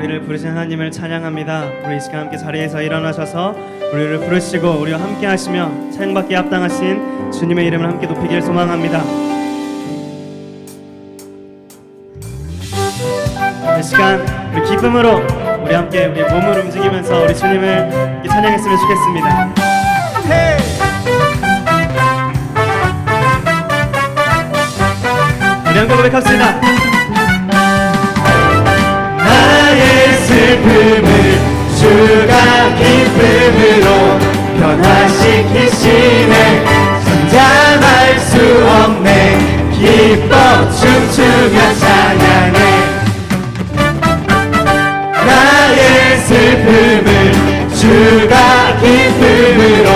우리를 부르신 하나님을 찬양합니다. 우리 이 시간 함께 자리에서 일어나셔서 우리를 부르시고 우리와 함께 하시며 찬양받기에 합당하신 주님의 이름을 함께 높이기를 소망합니다. 이 시간 우리 기쁨으로 우리 함께 우리 몸을 움직이면서 우리 주님을 함께 찬양했으면 좋겠습니다. 우리 함께 고백합시다. 나의 슬픔을 주가 기쁨으로 변화시키시네. 잠잠할 수 없네. 기뻐 춤추며 찬양해. 나의 슬픔을 주가 기쁨으로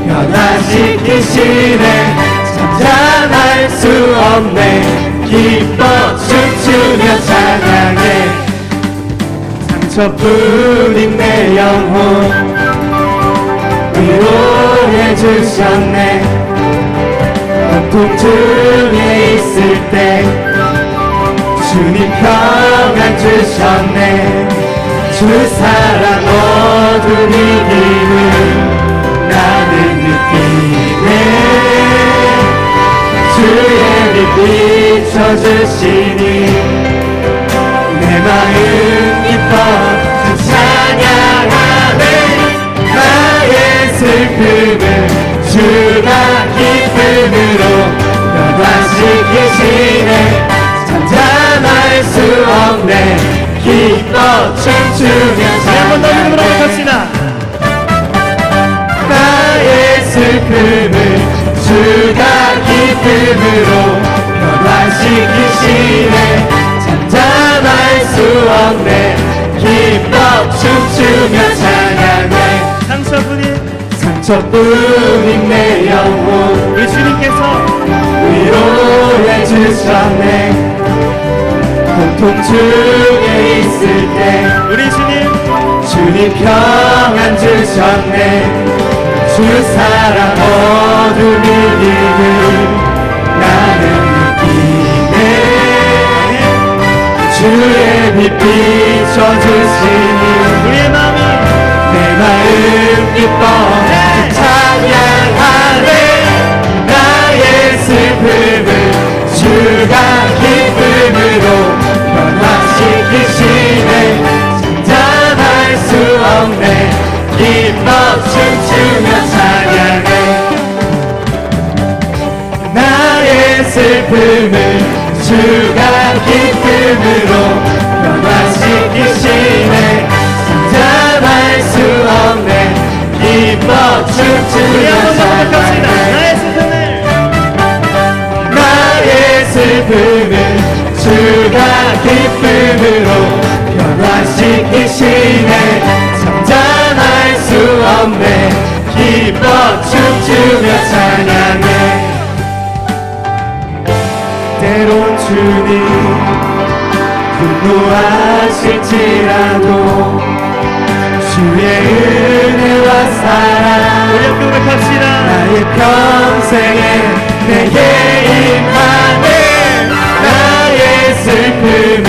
변화시키시네. 잠잠할 수 없네. 기뻐 춤추며 찬양해. 상처뿐인 내 영혼 위로해 주셨네. 고통 중에 있을 때 주님 평안 주셨네. 주 사랑 어둠 이김을 나는 느끼네. 주의 빛 비춰주시니 내 마음 기뻐 찬양하네. 나의 슬픔을 주가 기쁨으로 변화시키시네. 잠잠할 수 없네. 기뻐 춤추며 찬양해. 나의 슬픔을 주가 기쁨으로 변화시키시네. 잠잠할 수 없네. 기뻐 춤추며 찬양해. 상처뿐인 내 영혼 우리 주님께서 위로해 주셨네. 고통 중에 있을 때 우리 주님 평안 주셨네. 주 사랑 어둠 이김을 나는 느끼네. 주의 빛 비춰주시니 우리의 마음이 내 마음 기뻐 찬양하네. 나의 슬픔을 주가 기쁨으로 변화시키시네. 잠잠할 수 없네. 기뻐 춤추며 찬양해. 나의 슬픔을 주가 기쁨으로 변화시키시네. 잠잠할 수 없네. 기뻐 춤추며 찬양해. 나의 슬픔을 주가 기쁨으로 변화시키시네. 잠잠할 수 없네. 기뻐 춤추며 찬양해. 때론 주님 분노하실지라도 주의 은혜와 사랑 나의 평생에 내게 임하네. 나의 슬픔을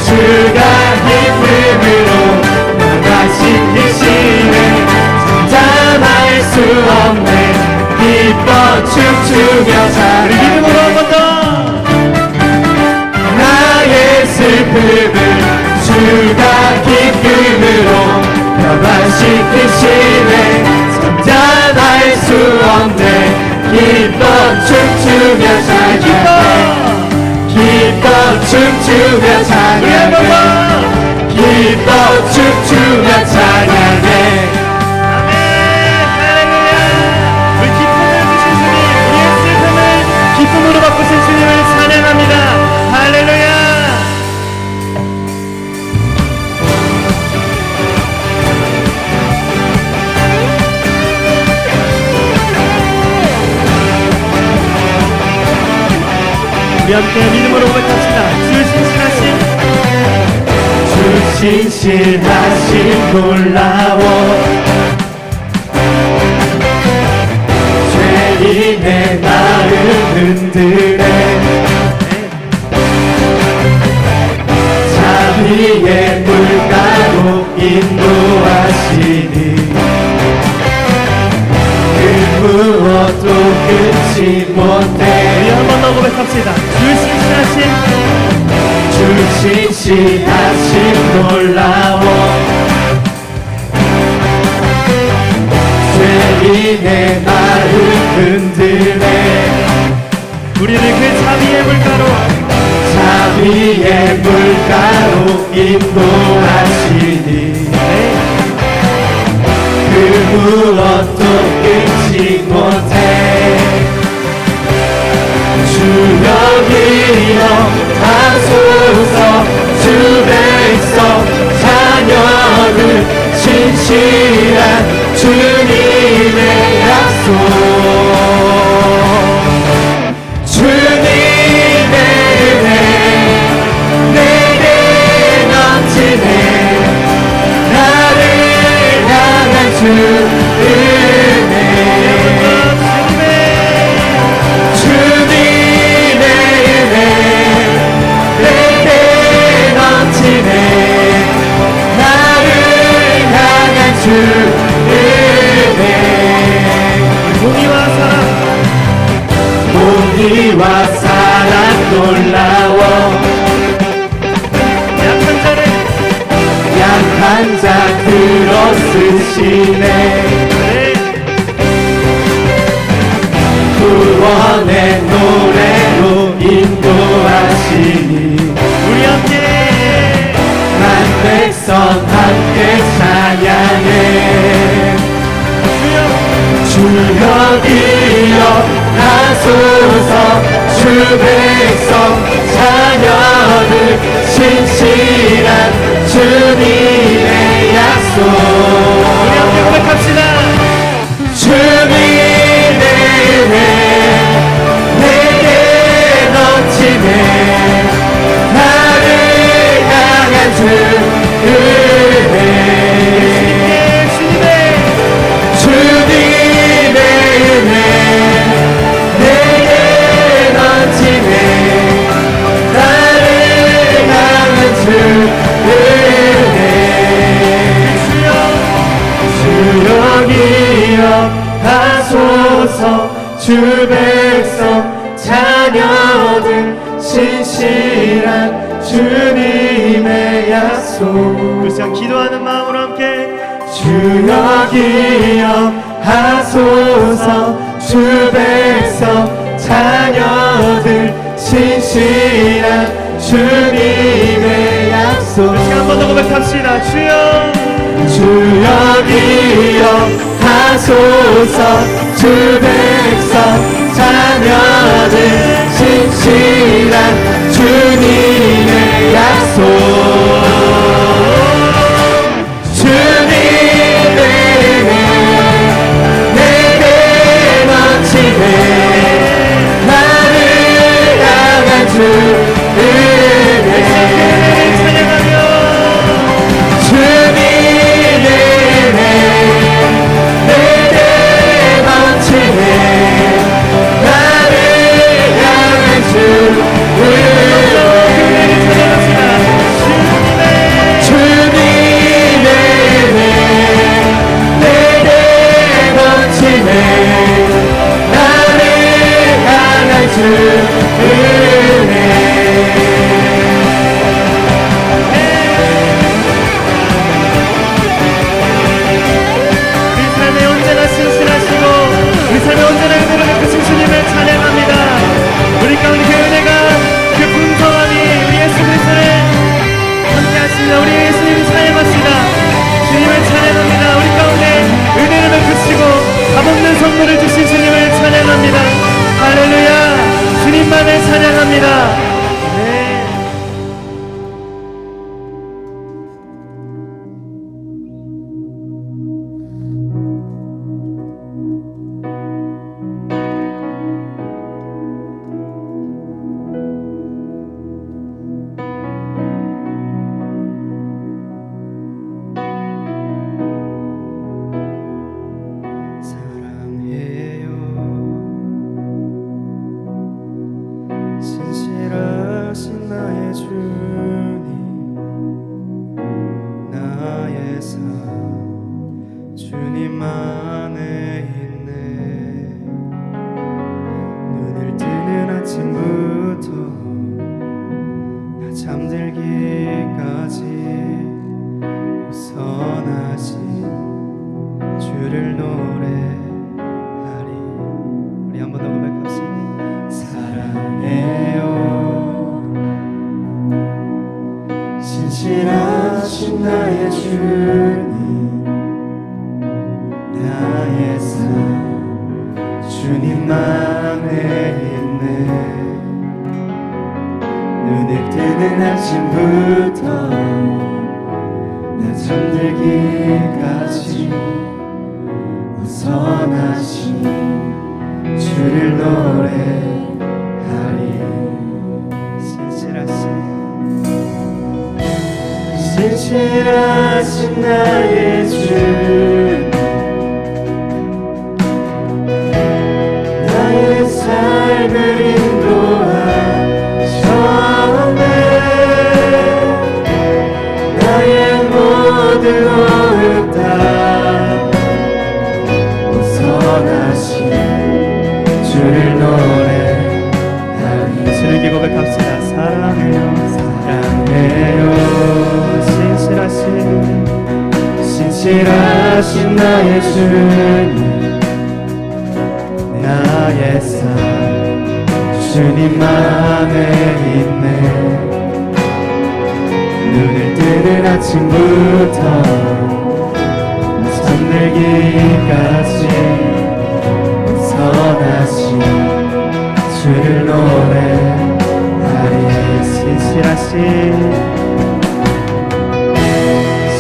주가 기쁨으로 변화시키시네. 잠잠할 수 없네. 기뻐 춤추며 찬양해. 나의 슬픔을 주가 기쁨으로 변화시키시네. 잠잠할 수 없네. 기뻐 춤추며 찬양해. 기뻐 춤추며 찬양해. 기뻐 춤추며 찬양해. 기쁨으로 바꾸신 주님을 찬양합니다. 할렐루야. 우리 함께 믿음으로 고백합시다. 주 신실하신 놀라워 죄인의 마음 흔드네. 자비 자비의 물가로 인도하시니 그 무엇도 끊지 못해. 우리 한 번 더 고백합시다. 주 신실하심 놀라워 죄인의 마음 흔드네. 우리를 그 자비의 물가로 인도하시니 그 무엇도 끊지 못해. 주여 기억하소서. 주 백성 자녀들 신실한 주님의 약속. 주님의 은혜 내게 넘치네. 나를 향한 주 은혜. 주님의 은혜 내게 넘치네. 나를 향한 주 은혜. 공의와 사랑 놀라워 약한 자 들어 쓰시네. 구원의 노래로 인도하시니 우리 함께 만 백성 함께 찬양해. 주여 기억하소서. 주 백성 자녀들 신실한 주님의 약속. 우리 함께 고백합시다. 주님의 은혜 내게 넘치네. 나를 향한 주 은혜. 주님의 은혜 내게 넘치네. 나를 향한 주 은혜. 주여 기억하소서. 주 백성 자녀들 신실한 주님의 약속. 그 시간 기도하는 마음으로 함께 주여 기억하소서. 주 백성 자녀들 신실한 주님의 약속. 그 시간 한 번 더 고백합시다. 주여 기억하소서. 주 백성 자녀들 신실한 주님의 약속. 주님의 은혜 내게 넘치네. 나를 향한 주 은혜. 주님의 은혜 내게 넘치네. 나를 향한 주 은혜. 선하신 주를 노래하리. 우리 한 번 더 고백합시다. 사랑해요 신실하신 나의 주님, 나의 삶 주님만에 있네. 눈을 뜨는 아침부터 나 잠들기까지 선하신 주를 노래하리. 신실하신 나의 주, 나의 삶을 인도하셨네. 나의 모든 호흡 다 선하신 주를 노래하리. 즐기 고백합시다. 사랑해요 사랑해요 신실하신 나의 주님, 나의 삶 주님만에 있네. 눈을 뜨는 아침부터 잠들기까지 선하신 주를 노래하리.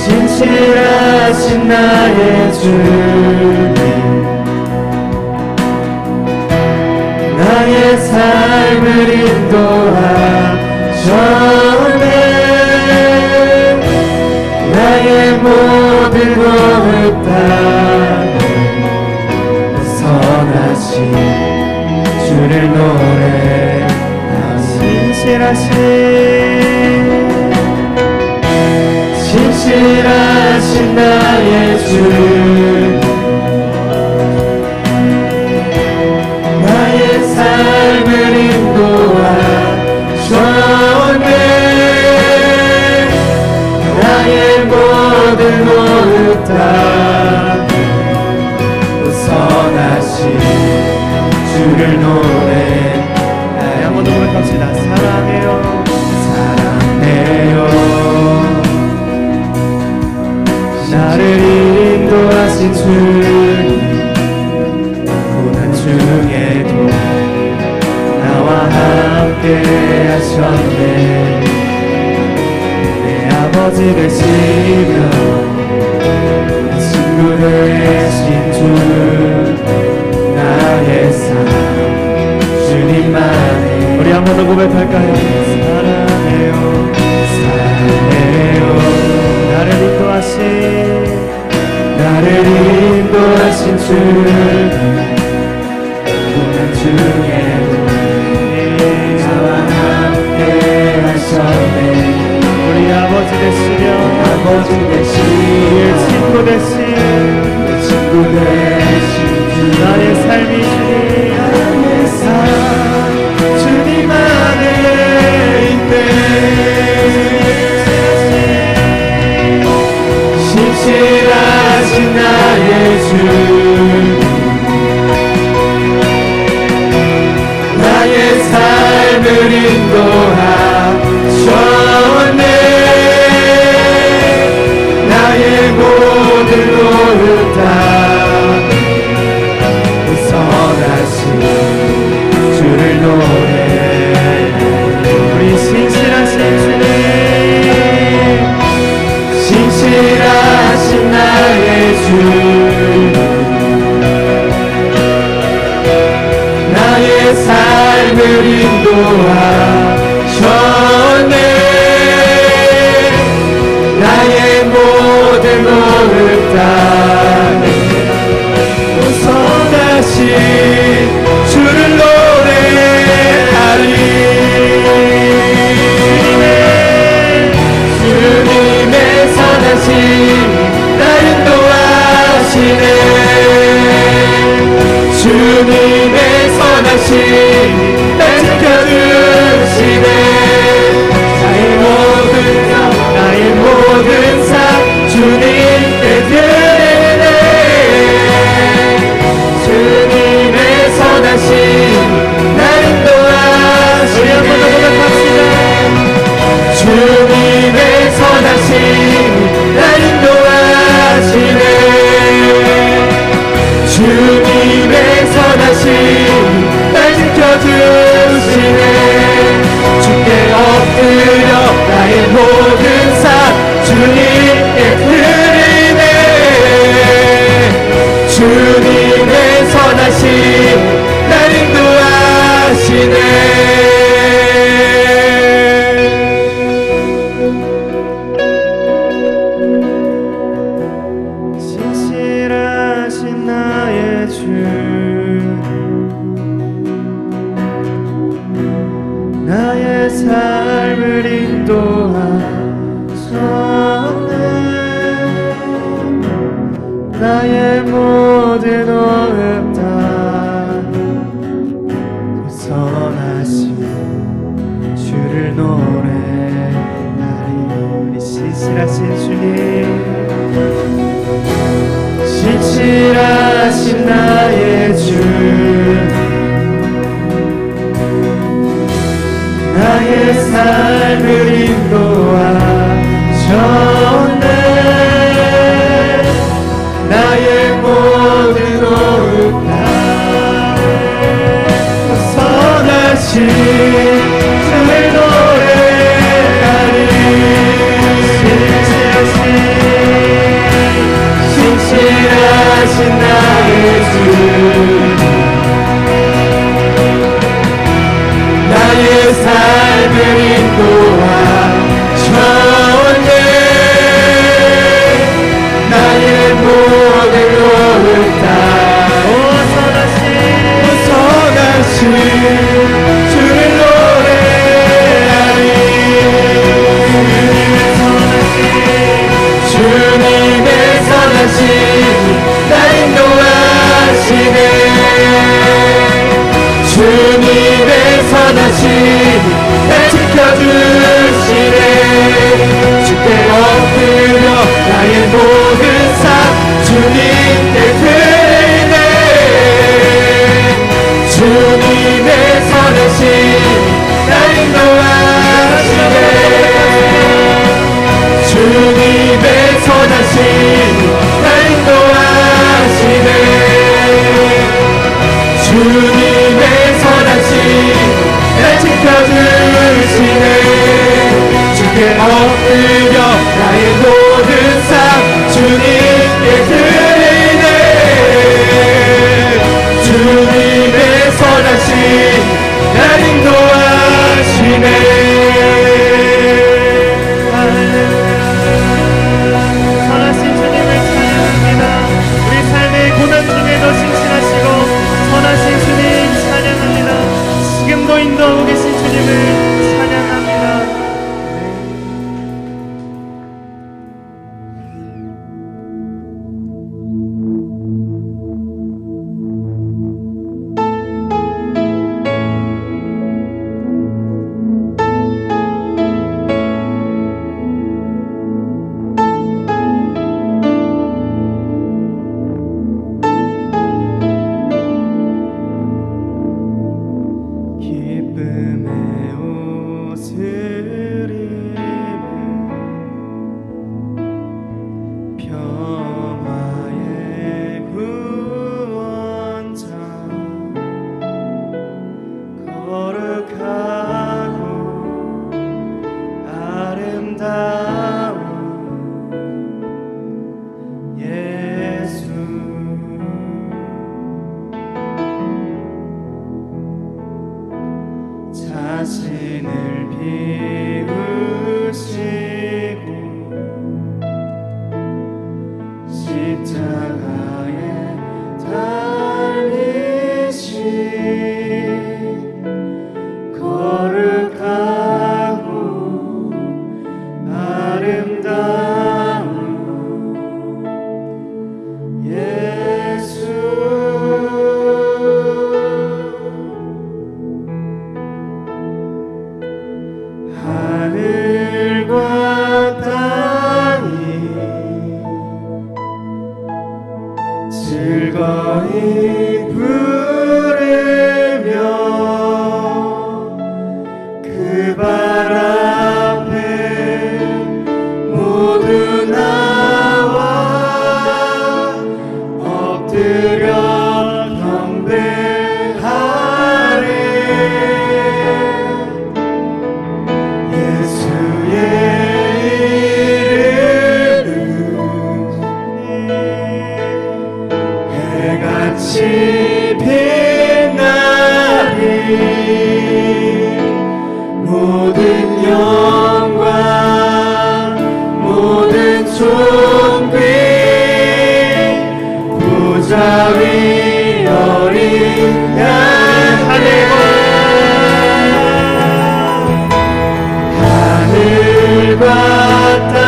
신실하신 나의 주님, 나의 삶을 인도하셨네. 나의 모든 호흡 다 선하신 주를 노래하리. 신실하신 나의 주, 나의 삶을 인도하셨네. 나의 모든 호흡 다 선하신 주를 노래하리. 한번 더 고백합시다. 사랑해요 나를 인도하신 주님, 고난 중에도 나와 함께 하셨네. 내 아버지 되시며 친구 되신 주, 나의 삶 주님만에. 우리 한 번 더 고백할까요? 사랑해요 나를 인도하신 주, 고난 중에도 나와 함께 하셨네. 우리 아버지 되시며 친구 되신 나의 삶이 주님 안에 있네. 신실하신 나의 주, 나의 삶을 인도하셨네. 나의 모든 호흡 다 선하신 주를 노래하리. 우리 신실하신 주님, 신실하신 나의 주, 나의 삶을 인도하셨네. 나의 모든 호흡 다 선하신 주를 노래하리. 주님의 선하신 나 인도하시네. 주님의 선하신 날 지켜주시네. 나의 모든 삶 주님 나의 모든 호흡 다 선하신 주를 노래하리. 우리 신실하신 주님, 신실하신 나의 주, 나의 삶을 인도하셨네. 나의 모든 호흡 다 선하신 주를 노래하리. 신실하신 나의 주, 나의 삶을 인도하셨네. 나의 모든 호흡 다 선하신 주를 노래하리. 주님의 선하신 나 인도하시네. 주님의 선하신 날 지켜주시네. 주께 엎드려 나의 모든 삶 주님께 드리네. 주님의 선하신 날 인도하시네. 주님의 선하신 날 인도하시네. 주님의 선하신 날 지켜주시네. 주께 엎드려 나의 모든 삶 주님께 드리네. 주님의 선하신 날 인도하시네. 선하신 주님을 찬양합니다. 우리 삶의 고난 중에도 신실하시고 선하신 주님 찬양합니다. 지금도 인도하고 계신 주님을 찬양합니다. 기쁨의 옷을 입은 평화의 구원자, 거룩하고 아름다운 예수, 자신을 비우시고 십자가에 달리신 거룩하고 아름다운 예수, 하늘과 땅이 즐거이 부르며 그 발 앞에 모두 나와 엎드려 경배하리. 예수의 이름은 해같이 빛나리. 모든 영광 모든 존귀 보좌 위 어린 양 하늘과 땅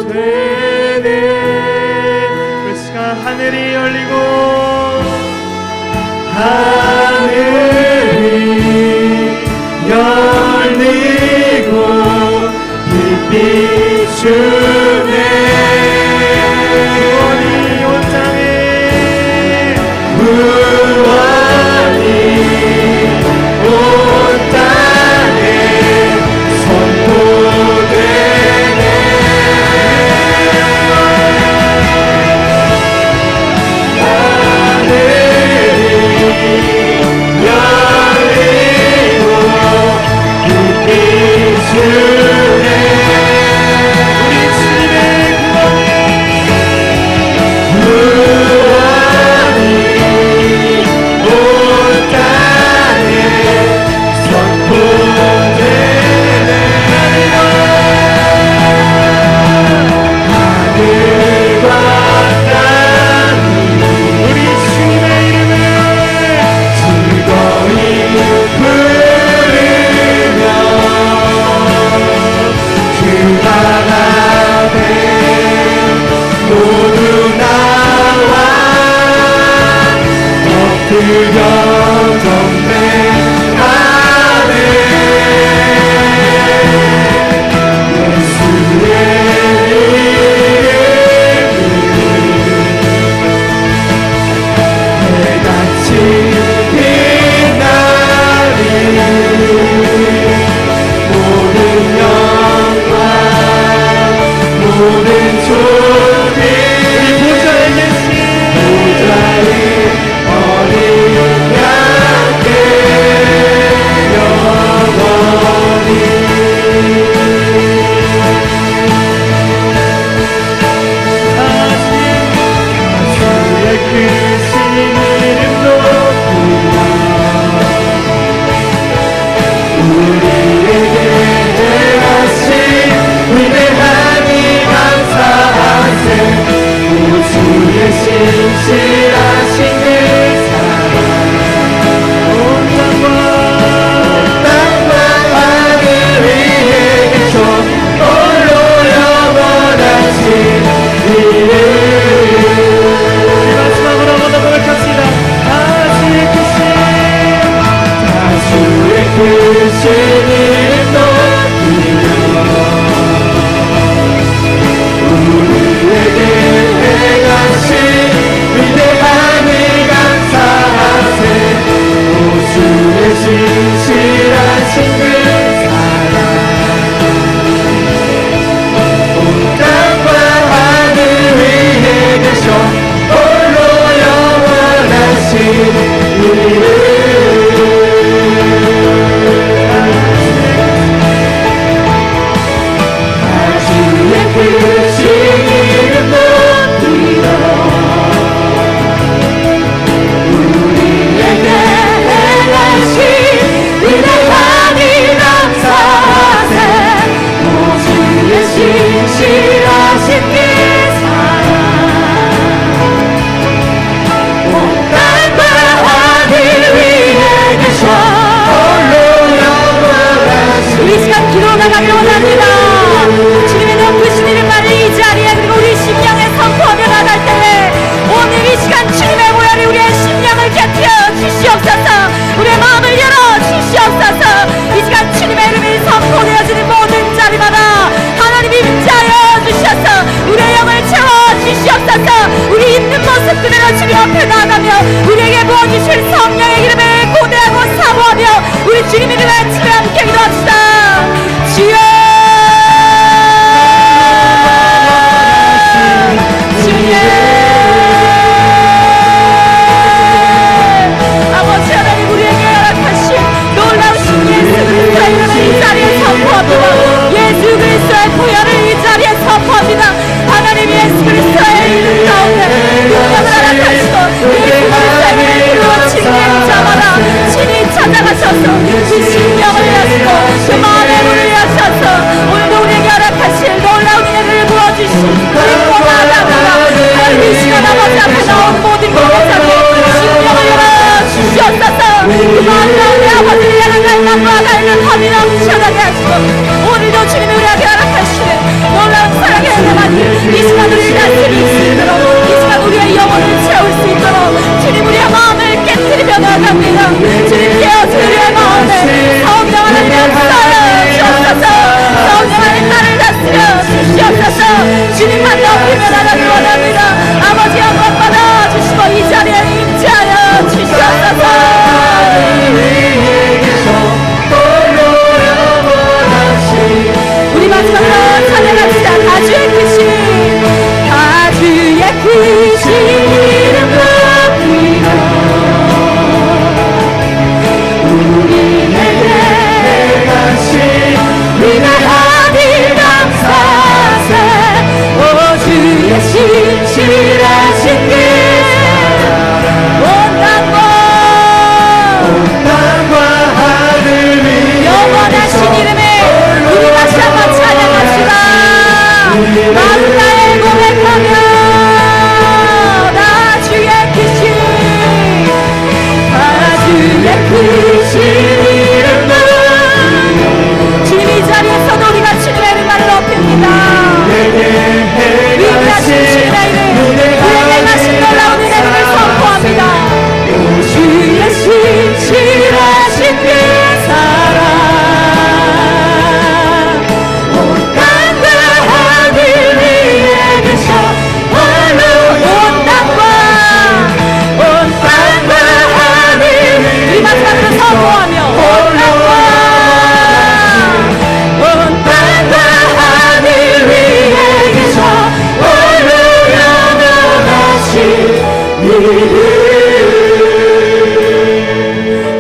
되네. 우리 시간 하늘이 열리고 하늘이 열리고 빛 비추네. 구원이 온 땅에 구원이 온 땅에 선포되네. 하늘이 열리고 빛 비추네. 우리 주님의 구원이 온 땅에 선포되네. 하늘과 땅이 우리 주님의 이름을 즐거이 부르며 그 발 앞에 모두 나와 엎드려 경배하네. 예수의 이름이 해같이 빛나리. 모든 영광 모든 존귀 보좌에 계신 보좌의 어린 양께 영원히. 주의 크신 이름 높이며 우리에게 행하신 위대하니 감사하세. 오 주의 신실하신 그 사랑 온 땅과 하늘 위에 계셔 홀로 영원하신 이름. 우리 마지막으로 한번 고백합시다. 다 주의 크신 주의 크신 이름 높이며 우리에게 행하신 위대하니 감사하세. 오 주의 신실하신 그 사랑 온 땅과 하늘 위에 계셔 홀로 영원하신 이름. 주의 크신 이름 높이며 우리에게 행하신 위대하니 감사하세. 오 주의 신실하신 그 사랑 온 땅과 하늘 위에 계셔 홀로 영원하신. 이 시간 기도 나가기 원합니다. 주님의 높으신 이름만을 이 자리에 그리고 우리 심령에 선포하며 나갈 때에 오늘 이 시간 주님의 보혈이 우리의 심령을 곁들여 주시옵소서. 우리의 마음을 열어 주시옵소서. 이 시간 주님의 이름이 선포되어지는 모든 자리마다 하나님이 임재하여 주셔서 우리의 영을 채워 주시옵소서. 우리 있는 모습 그대로 주님 앞에 나가며 우리에게 부어주실 성령의 기름을 고대하고 사모하며 우리 주님 이름에 치며 함께 기도합시다. 주여 주님 아버지 하나님 우리에게 허락하신 놀라우신 예수 그리스도의 이름을 이 자리에 선포합니다. 예수 그리스도의 구현을 이 자리에 선포합니다. 하나님 예수 그리스도의 이름 가운데 구원을 허락하시고 예수 그리스도의 이름을 이루어진 자마다 친히 찾아가셔서 그 심령을 여시고 그 마음의 문을 여셔서 오늘도 우리에게 허락하신 놀라운 은혜를 부어주신 그리고 나아갑니다. 하나님 이 시간 아버지 앞에 나온 모든 것들이 심령을 열어주시옵소서. 그 마음 가운데 아버지를 향한 갈망과 갈망 함이 넘쳐나게 하시고 오늘도 주님이 우리에게 허락하시는 놀라운 사랑의 은혜만 이 시간 우리를 다스릴 수 있도록 이 시간 우리의 영혼을 채울 수 있도록 주님 우리의 마음을 깨뜨리며 나아갑니다. 주님 깨어서 우리의 마음을 성령 하나님의 역사를 주옵소서. 성령 하나님 나를 다스려 주시옵소서. 주님만 높이며 나가기 원합니다. 아버지 영광 받아 주시고 이 자리에 임재하여 주시옵소서. 우리 마지막으로 찬양합시다. 가주의 크신 가주의 크신 이름 높이며 우리에게 가신 위대하니 감사세. 오 주의 신실하신 길 온 땅과 하늘 위 영원하신 이름에 우리 다시 한번 찬양합시다. 마음 다해 고백하며 나 주의 크신 주의 크신 이름은 주님 이 자리에서도 우리가 주님의 이름만을 높입니다. 위대하신 주님의 이름 우리에게 가신 놀라운 은혜를 선포합니다. 주의 신실하신 그 사랑 온 땅과 하늘 위에 계셔 온 땅과 하늘 이 마지막으로 선포하며 온 땅과 하늘 위에 계셔 홀로 영원하신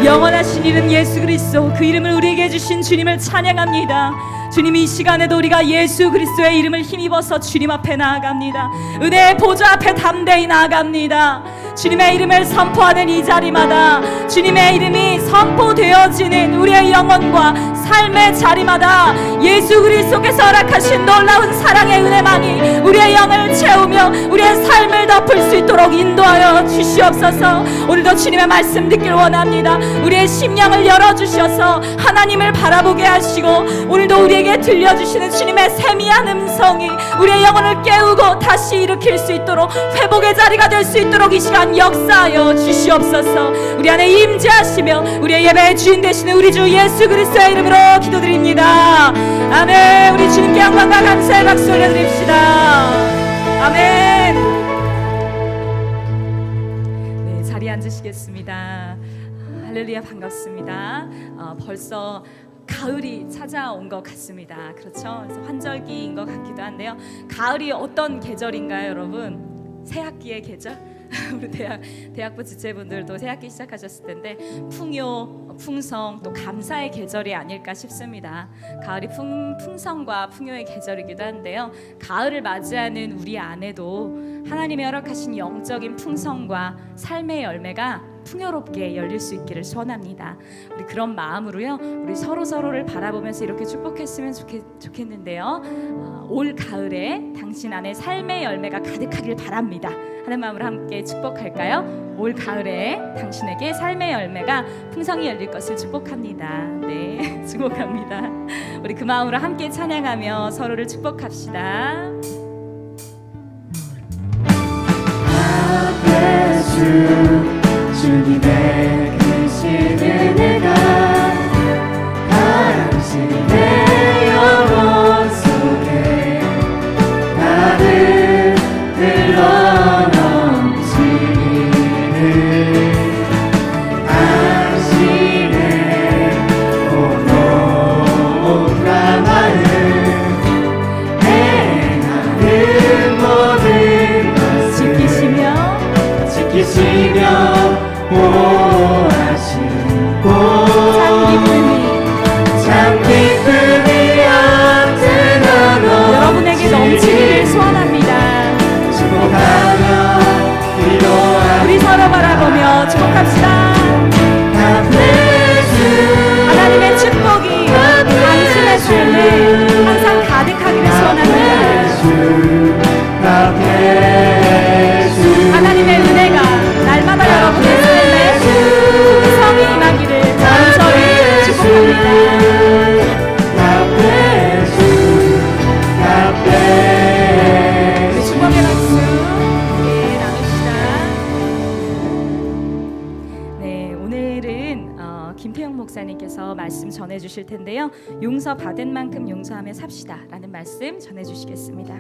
영원하신 이름 예수 그리스도 그 이름을 우리에게 주신 주님을 찬양합니다. 주님 이 시간에도 우리가 예수 그리스도의 이름을 힘입어서 주님 앞에 나아갑니다. 은혜의 보좌 앞에 담대히 나아갑니다. 주님의 이름을 선포하는 이 자리마다 주님의 이름이 선포되어지는 우리의 영혼과 삶의 자리마다 예수 그리스도께서 허락하신 놀라운 사랑의 은혜만이 우리의 영을 채우며 우리의 삶을 덮을 수 있도록 인도하여 주시옵소서. 오늘도 주님의 말씀 듣길 원합니다. 우리의 심령을 열어주셔서 하나님을 바라보게 하시고 오늘도 우리에게 들려주시는 주님의 세미한 음성이 우리의 영혼을 깨우고 다시 일으킬 수 있도록 회복의 자리가 될 수 있도록 이 시간 역사하여 주시옵소서. 우리 안에 임재하시며 우리의 예배의 주인 되시는 우리 주 예수 그리스도의 이름으로 기도드립니다. 아멘. 우리 주님께 영광과 감사의 박수 올려드립시다. 아멘. 네, 자리에 앉으시겠습니다. 할렐루야, 반갑습니다. 벌써 가을이 찾아온 것 같습니다. 그렇죠? 그래서 환절기인 것 같기도 한데요. 가을이 어떤 계절인가요, 여러분? 새학기의 계절? 우리 대학부 지체분들도 새학기 시작하셨을 텐데 풍요, 풍성, 또 감사의 계절이 아닐까 싶습니다. 가을이 풍성과 풍요의 계절이기도 한데요. 가을을 맞이하는 우리 안에도 하나님의 허락하신 영적인 풍성과 삶의 열매가 풍요롭게 열릴 수 있기를 소원합니다. 우리 그런 마음으로요, 우리 서로를 바라보면서 이렇게 축복했으면 좋겠는데요. 올 가을에 당신 안에 삶의 열매가 가득하길 바랍니다 하는 마음으로 함께 축복할까요? 올 가을에 당신에게 삶의 열매가 풍성히 열릴 것을 축복합니다. 네, 축복합니다. 우리 그 마음으로 함께 찬양하며 서로를 축복합시다. 주님의 크신 은혜가 당신의 영혼 속에 가득 흘러넘치는 당신의 온온한 마음 행하는 모든 것을 지키시며 보호하시고 참 기쁨이 언제나 여러분에게 넘치기를 소원합니다. 축복하며 기도하며 우리 서로 바라보며 축복합시다. 하나님의 축복이 당신의 삶에 항상 가득하기를 소원합니다. 하나님의 은혜가 날마다 여러분의 삶에 목사님께서 말씀 전해주실 텐데요. 용서 받은 만큼 용서하며 삽시다 라는 말씀 전해주시겠습니다.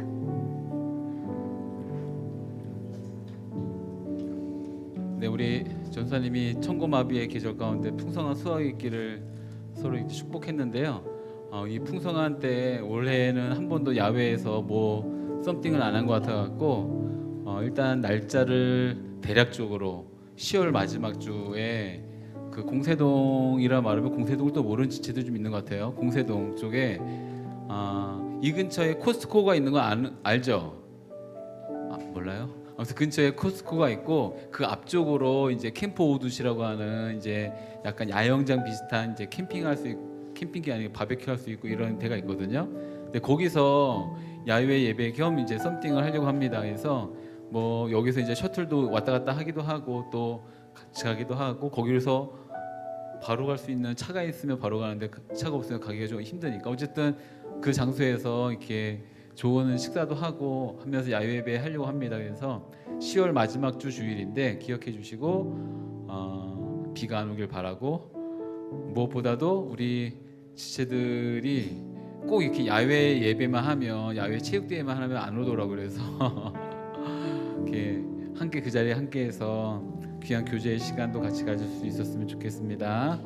네, 우리 전사님이 천고마비의 계절 가운데 풍성한 수확이 있기를 서로 이렇게 축복했는데요. 이 풍성한 때 올해는 한 번도 야외에서 뭐 썸띵을 안 한 것 같아갖고 일단 날짜를 대략적으로 10월 마지막 주에 그 공세동이라 말하면 공세동을 또 모르는 지체도 좀 있는 것 같아요. 공세동 쪽에 이 근처에 코스트코가 있는 거 알죠? 몰라요? 아무튼 근처에 코스트코가 있고 그 앞쪽으로 이제 캠프 오두시라고 하는 이제 약간 야영장 비슷한 이제 캠핑할 수 있고, 캠핑이 아니고 바베큐 할 수 있고 이런 데가 있거든요. 근데 거기서 야외 예배 겸 이제 썸띵을 하려고 합니다. 그래서 뭐 여기서 이제 셔틀도 왔다 갔다 하기도 하고 또 같이 가기도 하고 거기서 바로 갈 수 있는 차가 있으면 바로 가는데 차가 없으면 가기가 좀 힘드니까 어쨌든 그 장소에서 이렇게 좋은 식사도 하고 하면서 야외 예배 하려고 합니다. 그래서 10월 마지막 주 주일인데 기억해 주시고 비가 안 오길 바라고 무엇보다도 우리 지체들이 꼭 이렇게 야외 예배만 하면 야외 체육대회만 하면 안 오더라고요. 그래서 이렇게 함께 그 자리에 함께해서 귀한 교제의 시간도 같이 가질 수 있었으면 좋겠습니다.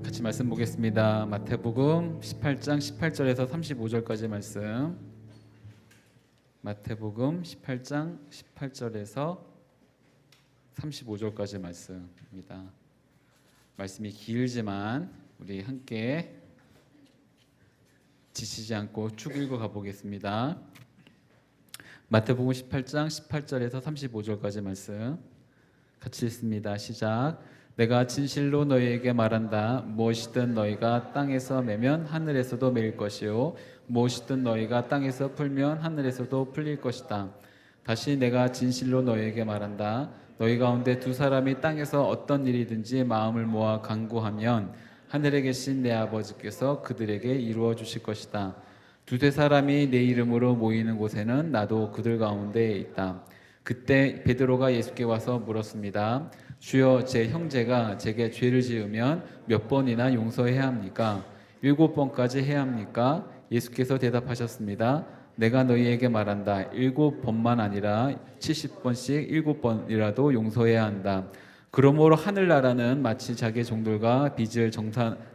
같이 말씀 보겠습니다. 마태복음 18장 18절에서 35절까지 말씀. 마태복음 18장 18절에서 35절까지 말씀입니다. 말씀이 길지만 우리 함께 지치지 않고 쭉 읽어 가보겠습니다. 마태복음 18장 18절에서 35절까지 말씀 같이 읽습니다. 시작. 내가 진실로 너희에게 말한다. 무엇이든 너희가 땅에서 매면 하늘에서도 매일 것이요 무엇이든 너희가 땅에서 풀면 하늘에서도 풀릴 것이다. 다시 내가 진실로 너희에게 말한다. 너희 가운데 두 사람이 땅에서 어떤 일이든지 마음을 모아 간구하면 하늘에 계신 내 아버지께서 그들에게 이루어 주실 것이다. 두세 사람이 내 이름으로 모이는 곳에는 나도 그들 가운데 있다. 그때 베드로가 예수께 와서 물었습니다. 주여, 제 형제가 제게 죄를 지으면 몇 번이나 용서해야 합니까? 7번까지 해야 합니까? 예수께서 대답하셨습니다. 내가 너희에게 말한다. 7번만 아니라 70번씩 7번이라도 용서해야 한다. 그러므로 하늘나라는 마치 자기 종들과 빚을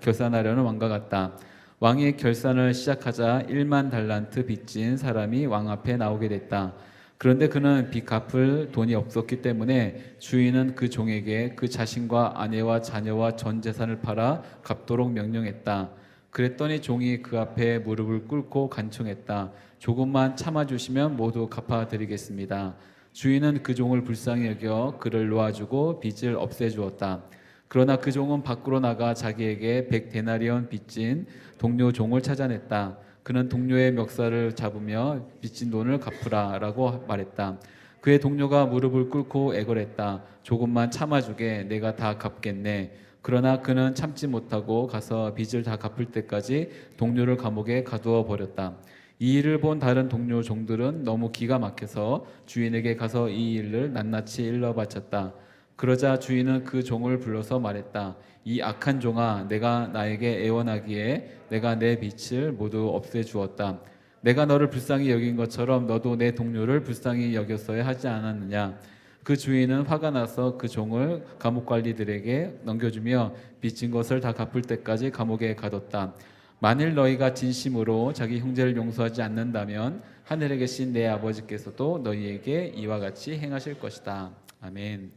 결산하려는 왕과 같다. 왕이 결산을 시작하자 1만 달란트 빚진 사람이 왕 앞에 나오게 됐다. 그런데 그는 빚 갚을 돈이 없었기 때문에 주인은 그 종에게 그 자신과 아내와 자녀와 전 재산을 팔아 갚도록 명령했다. 그랬더니 종이 그 앞에 무릎을 꿇고 간청했다. 조금만 참아주시면 모두 갚아드리겠습니다. 주인은 그 종을 불쌍히 여겨 그를 놓아주고 빚을 없애주었다. 그러나 그 종은 밖으로 나가 자기에게 100데나리온 빚진 동료 종을 찾아냈다. 그는 동료의 멱살을 잡으며 빚진 돈을 갚으라 라고 말했다. 그의 동료가 무릎을 꿇고 애걸했다. 조금만 참아주게, 내가 다 갚겠네. 그러나 그는 참지 못하고 가서 빚을 다 갚을 때까지 동료를 감옥에 가두어 버렸다. 이 일을 본 다른 동료 종들은 너무 기가 막혀서 주인에게 가서 이 일을 낱낱이 일러 바쳤다. 그러자 주인은 그 종을 불러서 말했다. 이 악한 종아, 내가 나에게 애원하기에 내가 내 빚을 모두 없애주었다. 내가 너를 불쌍히 여긴 것처럼 너도 내 동료를 불쌍히 여겼어야 하지 않았느냐. 그 주인은 화가 나서 그 종을 감옥관리들에게 넘겨주며 빚진 것을 다 갚을 때까지 감옥에 가뒀다. 만일 너희가 진심으로 자기 형제를 용서하지 않는다면 하늘에 계신 내 아버지께서도 너희에게 이와 같이 행하실 것이다. 아멘.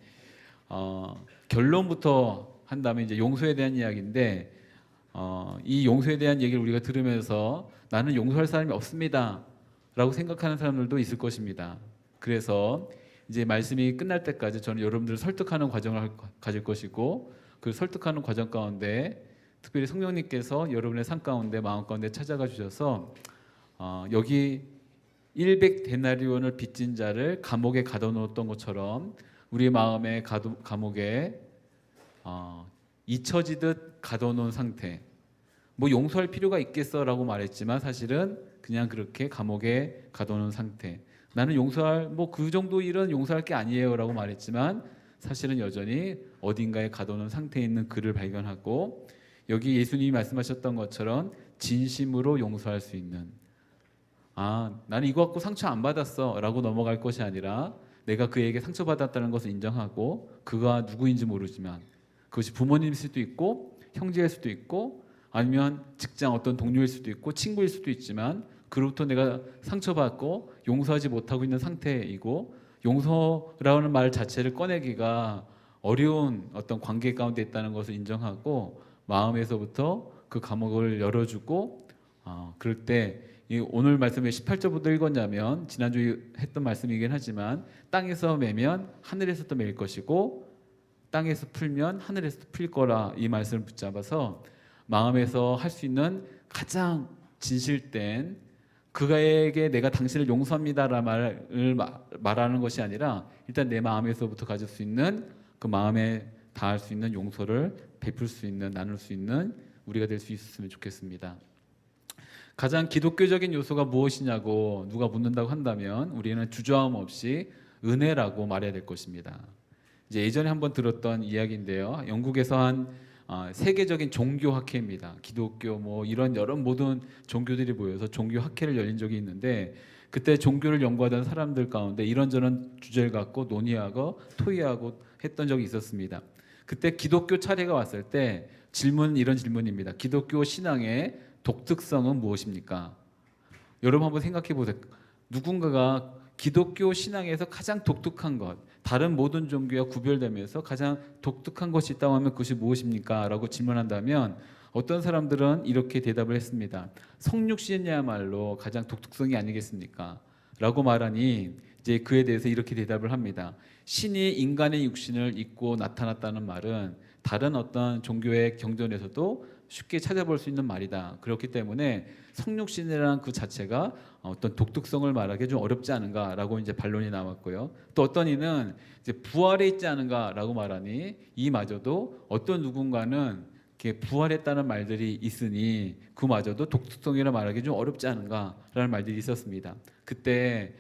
결론부터 한다면 이제 용서에 대한 이야기인데 이 용서에 대한 얘기를 우리가 들으면서 나는 용서할 사람이 없습니다 라고 생각하는 사람들도 있을 것입니다. 그래서 이제 말씀이 끝날 때까지 저는 여러분들을 설득하는 과정을 가질 것이고 그 설득하는 과정 가운데 특별히 성령님께서 여러분의 삶 가운데 마음 가운데 찾아가 주셔서 여기 100데나리온을 빚진 자를 감옥에 가둬놓았던 것처럼 우리 마음의 감옥에 잊혀지듯 가둬놓은 상태. 뭐 용서할 필요가 있겠어라고 말했지만 사실은 그냥 그렇게 감옥에 가둬놓은 상태. 나는 용서할 뭐 그 정도 일은 용서할 게 아니에요라고 말했지만 사실은 여전히 어딘가에 가둬놓은 상태에 있는 그를 발견하고, 여기 예수님이 말씀하셨던 것처럼 진심으로 용서할 수 있는, 나는 이거 갖고 상처 안 받았어 라고 넘어갈 것이 아니라, 내가 그에게 상처받았다는 것을 인정하고, 그가 누구인지 모르지만 그것이 부모님일 수도 있고 형제일 수도 있고 아니면 직장 어떤 동료일 수도 있고 친구일 수도 있지만, 그로부터 내가 상처받고 용서하지 못하고 있는 상태이고, 용서라는 말 자체를 꺼내기가 어려운 어떤 관계 가운데 있다는 것을 인정하고 마음에서부터 그 감옥을 열어주고, 그럴 때 오늘 말씀에 18절부터 읽었냐면 지난주에 했던 말씀이긴 하지만, 땅에서 매면 하늘에서 또 매일 것이고 땅에서 풀면 하늘에서 풀 거라, 이 말씀을 붙잡아서 마음에서 할 수 있는 가장 진실된, 그가에게 내가 당신을 용서합니다라는 말을 말하는 것이 아니라 일단 내 마음에서부터 가질 수 있는, 그 마음에 닿을 수 있는 용서를 베풀 수 있는, 나눌 수 있는 우리가 될 수 있었으면 좋겠습니다. 가장 기독교적인 요소가 무엇이냐고 누가 묻는다고 한다면 우리는 주저함 없이 은혜라고 말해야 될 것입니다. 이제 예전에 한번 들었던 이야기인데요. 영국에서 한 세계적인 종교 학회입니다. 기독교 뭐 이런 여러 모든 종교들이 모여서 종교 학회를 열린 적이 있는데, 그때 종교를 연구하던 사람들 가운데 이런저런 주제를 갖고 논의하고 토의하고 했던 적이 있었습니다. 그때 기독교 차례가 왔을 때 이런 질문입니다. 기독교 신앙의 독특성은 무엇입니까? 여러분 한번 생각해 보세요. 누군가가 기독교 신앙에서 가장 독특한 것, 다른 모든 종교와 구별되면서 가장 독특한 것이 있다고 하면 그것이 무엇입니까? 라고 질문한다면 어떤 사람들은 이렇게 대답을 했습니다. 성육신이야말로 가장 독특성이 아니겠습니까? 라고 말하니 이제 그에 대해서 이렇게 대답을 합니다. 신이 인간의 육신을 입고 나타났다는 말은 다른 어떤 종교의 경전에서도 쉽게 찾아볼 수 있는 말이다. 그렇기 때문에 성육신이라는 그 자체가 어떤 독특성을 말하기 좀 어렵지 않은가라고 이제 반론이 나왔고요. 또 어떤 이는 이제 부활에 있지 않은가라고 말하니, 이마저도 어떤 누군가는 이렇게 부활했다는 말들이 있으니 그마저도 독특성이라 말하기 좀 어렵지 않은가라는 말들이 있었습니다. 그때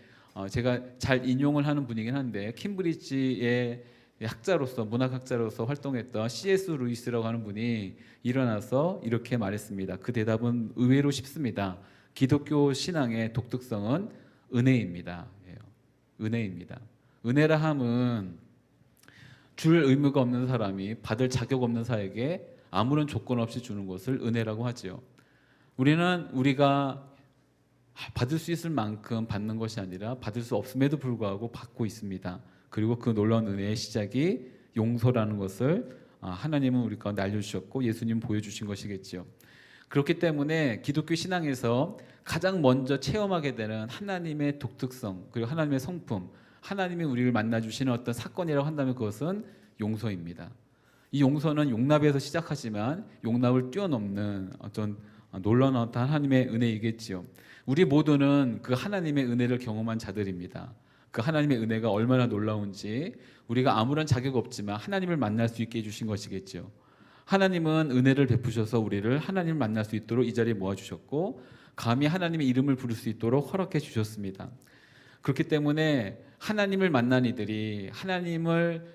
제가 잘 인용을 하는 분이긴 한데, 캠브리지의 학자로서, 문학학자로서 활동했던 C.S. 루이스라고 하는 분이 일어나서 이렇게 말했습니다. 그 대답은 의외로 쉽습니다. 기독교 신앙의 독특성은 은혜입니다. 은혜입니다. 은혜라 함은 줄 의무가 없는 사람이 받을 자격 없는 자에게 아무런 조건 없이 주는 것을 은혜라고 하지요. 우리가 받을 수 있을 만큼 받는 것이 아니라 받을 수 없음에도 불구하고 받고 있습니다. 그리고 그 놀라운 은혜의 시작이 용서라는 것을 하나님은 우리 가운데 알려주셨고 예수님 보여주신 것이겠죠. 그렇기 때문에 기독교 신앙에서 가장 먼저 체험하게 되는 하나님의 독특성, 그리고 하나님의 성품, 하나님이 우리를 만나주시는 어떤 사건이라고 한다면 그것은 용서입니다. 이 용서는 용납에서 시작하지만 용납을 뛰어넘는 어떤 놀라운 어떤 하나님의 은혜이겠지요. 우리 모두는 그 하나님의 은혜를 경험한 자들입니다. 그 하나님의 은혜가 얼마나 놀라운지 우리가 아무런 자격 없지만 하나님을 만날 수 있게 해주신 것이겠죠. 하나님은 은혜를 베푸셔서 우리를 하나님을 만날 수 있도록 이 자리에 모아주셨고 감히 하나님의 이름을 부를 수 있도록 허락해 주셨습니다. 그렇기 때문에 하나님을 만난 이들이 하나님을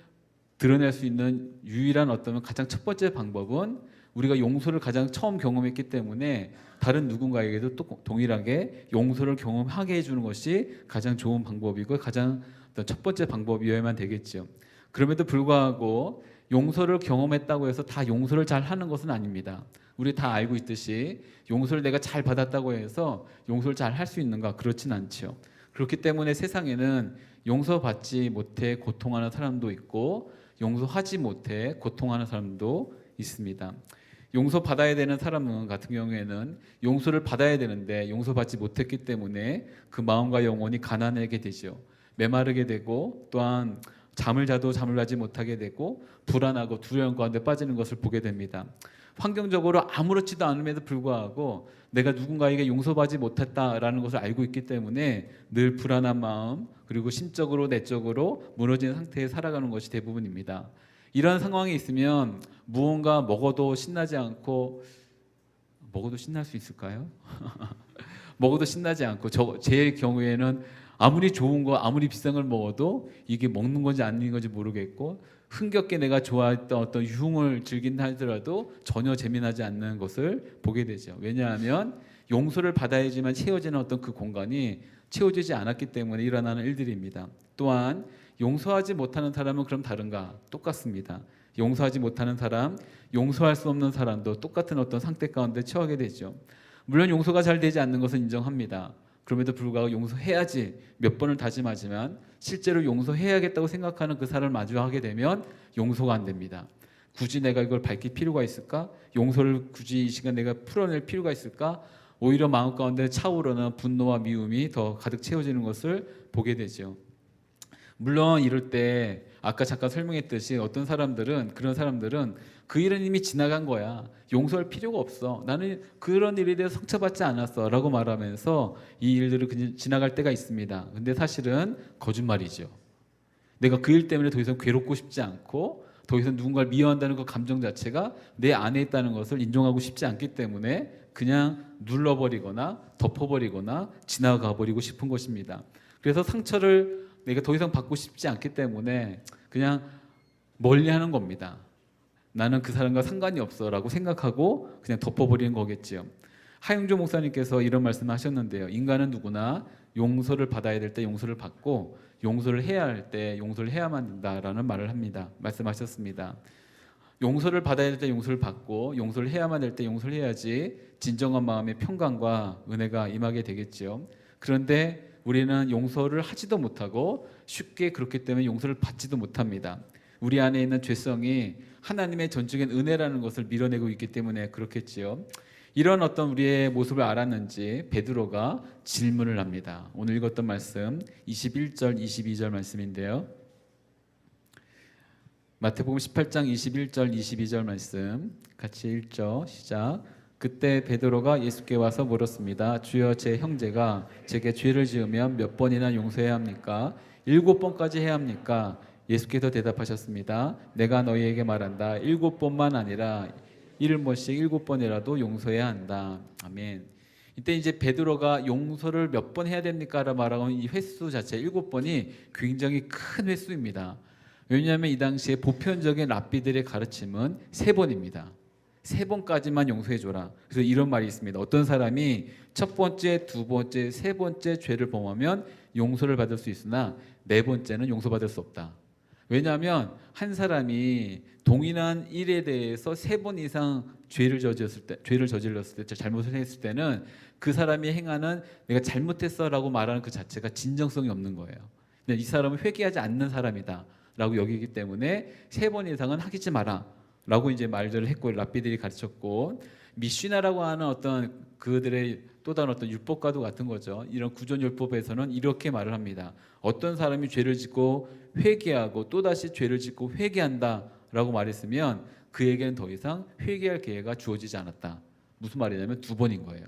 드러낼 수 있는 유일한 어떤 가장 첫 번째 방법은 우리가 용서를 가장 처음 경험했기 때문에 다른 누군가에게도 또 동일하게 용서를 경험하게 해주는 것이 가장 좋은 방법이고 가장 첫 번째 방법이어야만 되겠죠. 그럼에도 불구하고 용서를 경험했다고 해서 다 용서를 잘 하는 것은 아닙니다. 우리 다 알고 있듯이 용서를 내가 잘 받았다고 해서 용서를 잘 할 수 있는가? 그렇진 않죠. 그렇기 때문에 세상에는 용서받지 못해 고통하는 사람도 있고 용서하지 못해 고통하는 사람도 있습니다. 용서받아야 되는 사람 같은 경우에는 용서를 받아야 되는데 용서받지 못했기 때문에 그 마음과 영혼이 가난하게 되죠. 메마르게 되고 또한 잠을 자도 잠을 자지 못하게 되고 불안하고 두려움 가운데 빠지는 것을 보게 됩니다. 환경적으로 아무렇지도 않음에도 불구하고 내가 누군가에게 용서받지 못했다라는 것을 알고 있기 때문에 늘 불안한 마음 그리고 심적으로 내적으로 무너진 상태에 살아가는 것이 대부분입니다. 이런 상황이 있으면 무언가 먹어도 신나지 않고 먹어도 신날 수 있을까요? 먹어도 신나지 않고 제 경우에는 아무리 좋은 거, 아무리 비싼 걸 먹어도 이게 먹는 건지 아닌 건지 모르겠고 흥겹게 내가 좋아했던 어떤 유흥을 즐긴다 하더라도 전혀 재미나지 않는 것을 보게 되죠. 왜냐하면 용서를 받아야지만 채워지는 어떤 그 공간이 채워지지 않았기 때문에 일어나는 일들입니다. 또한 용서하지 못하는 사람은 그럼 다른가? 똑같습니다. 용서하지 못하는 사람, 용서할 수 없는 사람도 똑같은 어떤 상태 가운데 처하게 되죠. 물론 용서가 잘 되지 않는 것은 인정합니다. 그럼에도 불구하고 용서해야지 몇 번을 다짐하지만 실제로 용서해야겠다고 생각하는 그 사람을 마주하게 되면 용서가 안 됩니다. 굳이 내가 이걸 밝힐 필요가 있을까? 용서를 굳이 이 시간 내가 풀어낼 필요가 있을까? 오히려 마음 가운데 차오르는 분노와 미움이 더 가득 채워지는 것을 보게 되죠. 물론 이럴 때 아까 잠깐 설명했듯이 어떤 사람들은 그런 사람들은 그 일은 이미 지나간 거야. 용서할 필요가 없어. 나는 그런 일에 대해서 상처받지 않았어 라고 말하면서 이 일들을 그냥 지나갈 때가 있습니다. 근데 사실은 거짓말이죠. 내가 그 일 때문에 더 이상 괴롭고 싶지 않고 더 이상 누군가를 미워한다는 그 감정 자체가 내 안에 있다는 것을 인정하고 싶지 않기 때문에 그냥 눌러버리거나 덮어버리거나 지나가 버리고 싶은 것입니다. 그래서 상처를 내가 더 이상 받고 싶지 않기 때문에 그냥 멀리하는 겁니다. 나는 그 사람과 상관이 없어 라고 생각하고 그냥 덮어버리는 거겠지요. 하용조 목사님께서 이런 말씀을 하셨는데요. 인간은 누구나 용서를 받아야 될 때 용서를 받고 용서를 해야 할 때 용서를 해야만 된다라는 말을 합니다. 말씀하셨습니다. 용서를 받아야 될 때 용서를 받고 용서를 해야만 될 때 용서를 해야지 진정한 마음의 평강과 은혜가 임하게 되겠지요. 그런데 우리는 용서를 하지도 못하고 쉽게 그렇기 때문에 용서를 받지도 못합니다. 우리 안에 있는 죄성이 하나님의 전적인 은혜라는 것을 밀어내고 있기 때문에 그렇겠지요. 이런 어떤 우리의 모습을 알았는지 베드로가 질문을 합니다. 오늘 읽었던 말씀 21절 22절 말씀인데요. 마태복음 18장 21절 22절 말씀 같이 읽죠. 시작. 그때 베드로가 예수께 와서 물었습니다. 주여, 제 형제가 제게 죄를 지으면 몇 번이나 용서해야 합니까? 7번까지 해야 합니까? 예수께서 대답하셨습니다. 내가 너희에게 말한다. 7번만 아니라 1번씩 7번이라도 용서해야 한다. 아멘. 이때 이제 베드로가 용서를 몇 번 해야 됩니까? 라고 말하고 이 횟수 자체 7번이 굉장히 큰 횟수입니다. 왜냐하면 이 당시에 보편적인 랍비들의 가르침은 3번입니다. 3번까지만 용서해줘라. 그래서 이런 말이 있습니다. 어떤 사람이 첫 번째, 두 번째, 세 번째 죄를 범하면 용서를 받을 수 있으나 4번째는 용서받을 수 없다. 왜냐하면 한 사람이 동일한 일에 대해서 3번 이상 죄를 저질렀을 때, 잘못을 했을 때는 그 사람이 행하는 내가 잘못했어라고 말하는 그 자체가 진정성이 없는 거예요. 근데 이 사람은 회개하지 않는 사람이다라고 여기기 때문에 3번 이상은 하지 마라. 라고 이제 말들을 했고 랍비들이 가르쳤고 미시나라고 하는 어떤 그들의 또 다른 어떤 율법과도 같은 거죠. 이런 구전율법에서는 이렇게 말을 합니다. 어떤 사람이 죄를 짓고 회개하고 또다시 죄를 짓고 회개한다라고 말했으면 그에게는 더 이상 회개할 기회가 주어지지 않았다. 무슨 말이냐면 2번인 거예요.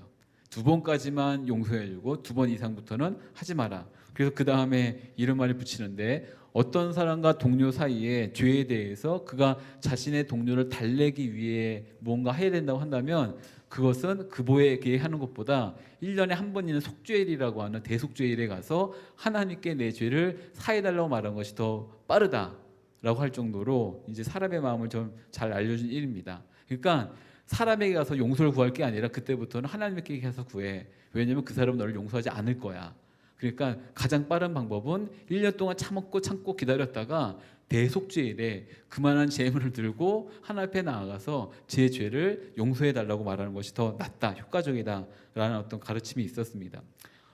2번까지만 용서해주고 2번 이상부터는 하지 마라. 그래서 그 다음에 이런 말을 붙이는데 어떤 사람과 동료 사이에 죄에 대해서 그가 자신의 동료를 달래기 위해 뭔가 해야 된다고 한다면 그것은 그보에게 하는 것보다 1년에 한 번 있는 속죄일이라고 하는 대속죄일에 가서 하나님께 내 죄를 사해달라고 말한 것이 더 빠르다라고 할 정도로 이제 사람의 마음을 좀 잘 알려준 일입니다. 그러니까 사람에게 가서 용서를 구할 게 아니라 그때부터는 하나님께 가서 구해. 왜냐하면 그 사람은 너를 용서하지 않을 거야. 그러니까 가장 빠른 방법은 1년 동안 참고 기다렸다가 대속죄일에 그만한 재물을 들고 하나님 앞에 나아가서 제 죄를 용서해 달라고 말하는 것이 더 낫다, 효과적이다라는 어떤 가르침이 있었습니다.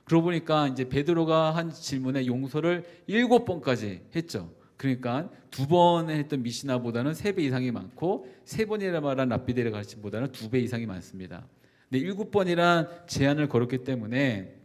그러고 보니까 이제 베드로가 한 질문에 용서를 7번까지 했죠. 그러니까 2번에 했던 미시나보다는 3배 이상이 많고 3번이라 말한 랍비들의 가르침보다는 2배 이상이 많습니다. 근데 7번이란 제한을 걸었기 때문에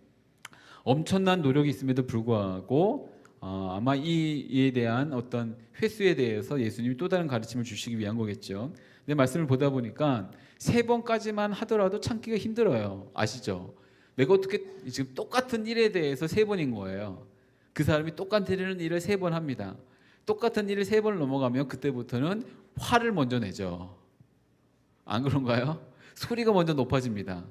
엄청난 노력이 있음에도 불구하고 아마 이에 대한 어떤 횟수에 대해서 예수님이 또 다른 가르침을 주시기 위한 거겠죠. 근데 말씀을 보다 보니까 3번까지만 하더라도 참기가 힘들어요. 아시죠? 내가 어떻게 지금 똑같은 일에 대해서 3번인 거예요. 그 사람이 똑같은 일을 3번 합니다. 똑같은 일을 3번을 넘어가면 그때부터는 화를 먼저 내죠. 안 그런가요? 소리가 먼저 높아집니다.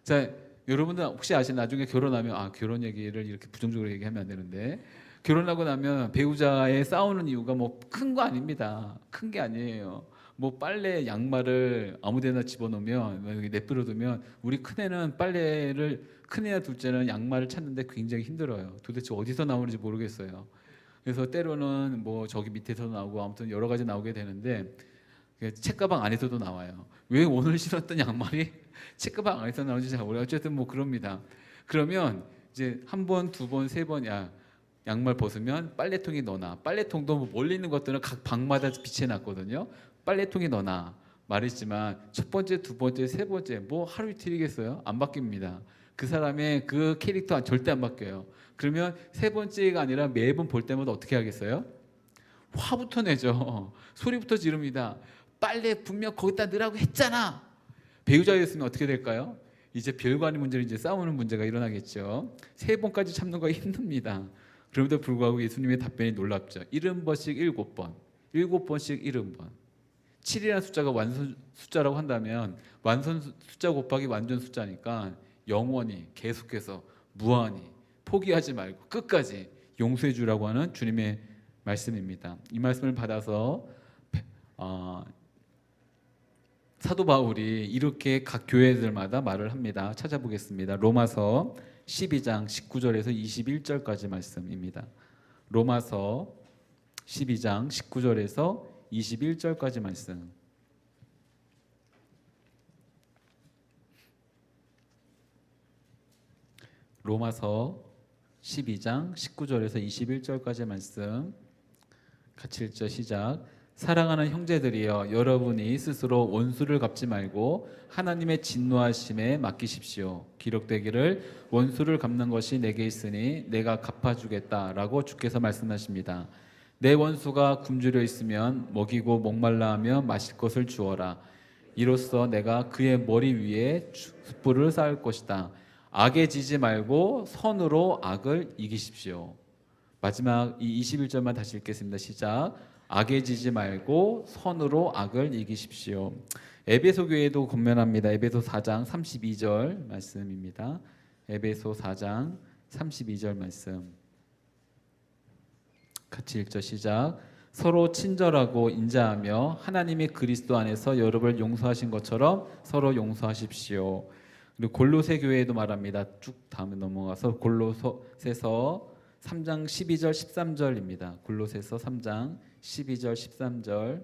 자, 여러분들 혹시 아시나요? 나중에 결혼하면 결혼 얘기를 이렇게 부정적으로 얘기하면 안 되는데 결혼하고 나면 배우자의 싸우는 이유가 뭐 큰 거 아닙니다. 큰 게 아니에요. 뭐 빨래 양말을 아무데나 집어넣으면 여기 내버려두면 우리 큰애는 빨래를 큰애와 둘째는 양말을 찾는데 굉장히 힘들어요. 도대체 어디서 나오는지 모르겠어요. 그래서 때로는 뭐 저기 밑에서 나오고 아무튼 여러 가지 나오게 되는데 책가방 안에서도 나와요. 왜 오늘 신었던 양말이 책가방 안에서 나오는지 잘 모르겠어요. 어쨌든 뭐 그럽니다. 그러면 이제 한 번, 두 번, 세 번 양말 벗으면 빨래통에 넣어놔. 빨래통도 뭐 멀리 있는 것들은 각 방마다 비치해놨거든요. 빨래통에 넣어놔. 말했지만 첫 번째, 두 번째, 세 번째 뭐 하루 이틀이겠어요? 안 바뀝니다. 그 사람의 그 캐릭터 절대 안 바뀌어요. 그러면 세 번째가 아니라 매번 볼 때마다 어떻게 하겠어요? 화부터 내죠. 소리부터 지릅니다. 빨래 분명 거기다 넣으라고 했잖아. 배우자였으면 어떻게 될까요? 이제 별거 아닌 문제로 이제 싸우는 문제가 일어나겠죠. 세 번까지 참는 거 힘듭니다. 그럼에도 불구하고 예수님의 답변이 놀랍죠. 70번씩 7번, 7번씩 70번. 7이라는 숫자가 완전 숫자라고 한다면 완전 숫자 곱하기 완전 숫자니까 영원히 계속해서 무한히 포기하지 말고 끝까지 용서해 주라고 하는 주님의 말씀입니다. 이 말씀을 받아서 사도 바울이 이렇게 각 교회들마다 말을 합니다. 찾아보겠습니다. 로마서 12장 19절에서 21절까지 말씀입니다. 로마서 12장 19절에서 21절까지 말씀. 로마서 12장 19절에서 21절까지 말씀. 같이 읽죠. 시작. 사랑하는 형제들이여, 여러분이 스스로 원수를 갚지 말고 하나님의 진노하심에 맡기십시오. 기록되기를 원수를 갚는 것이 내게 있으니 내가 갚아주겠다라고 주께서 말씀하십니다. 내 원수가 굶주려 있으면 먹이고 목말라 하며 마실 것을 주어라. 이로써 내가 그의 머리 위에 숯불을 쌓을 것이다. 악에 지지 말고 선으로 악을 이기십시오. 마지막 이 21절만 다시 읽겠습니다. 시작. 악에 지지 말고 선으로 악을 이기십시오. 에베소 교회도 권면합니다. 에베소 4장 32절 말씀입니다. 에베소 4장 32절 말씀. 같이 읽죠. 시작. 서로 친절하고 인자하며 하나님이 그리스도 안에서 여러분을 용서하신 것처럼 서로 용서하십시오. 그리고 골로새 교회에도 말합니다. 쭉 다음에 넘어가서 골로새서 3장 12절 13절입니다. 골로새서 3장 12절 13절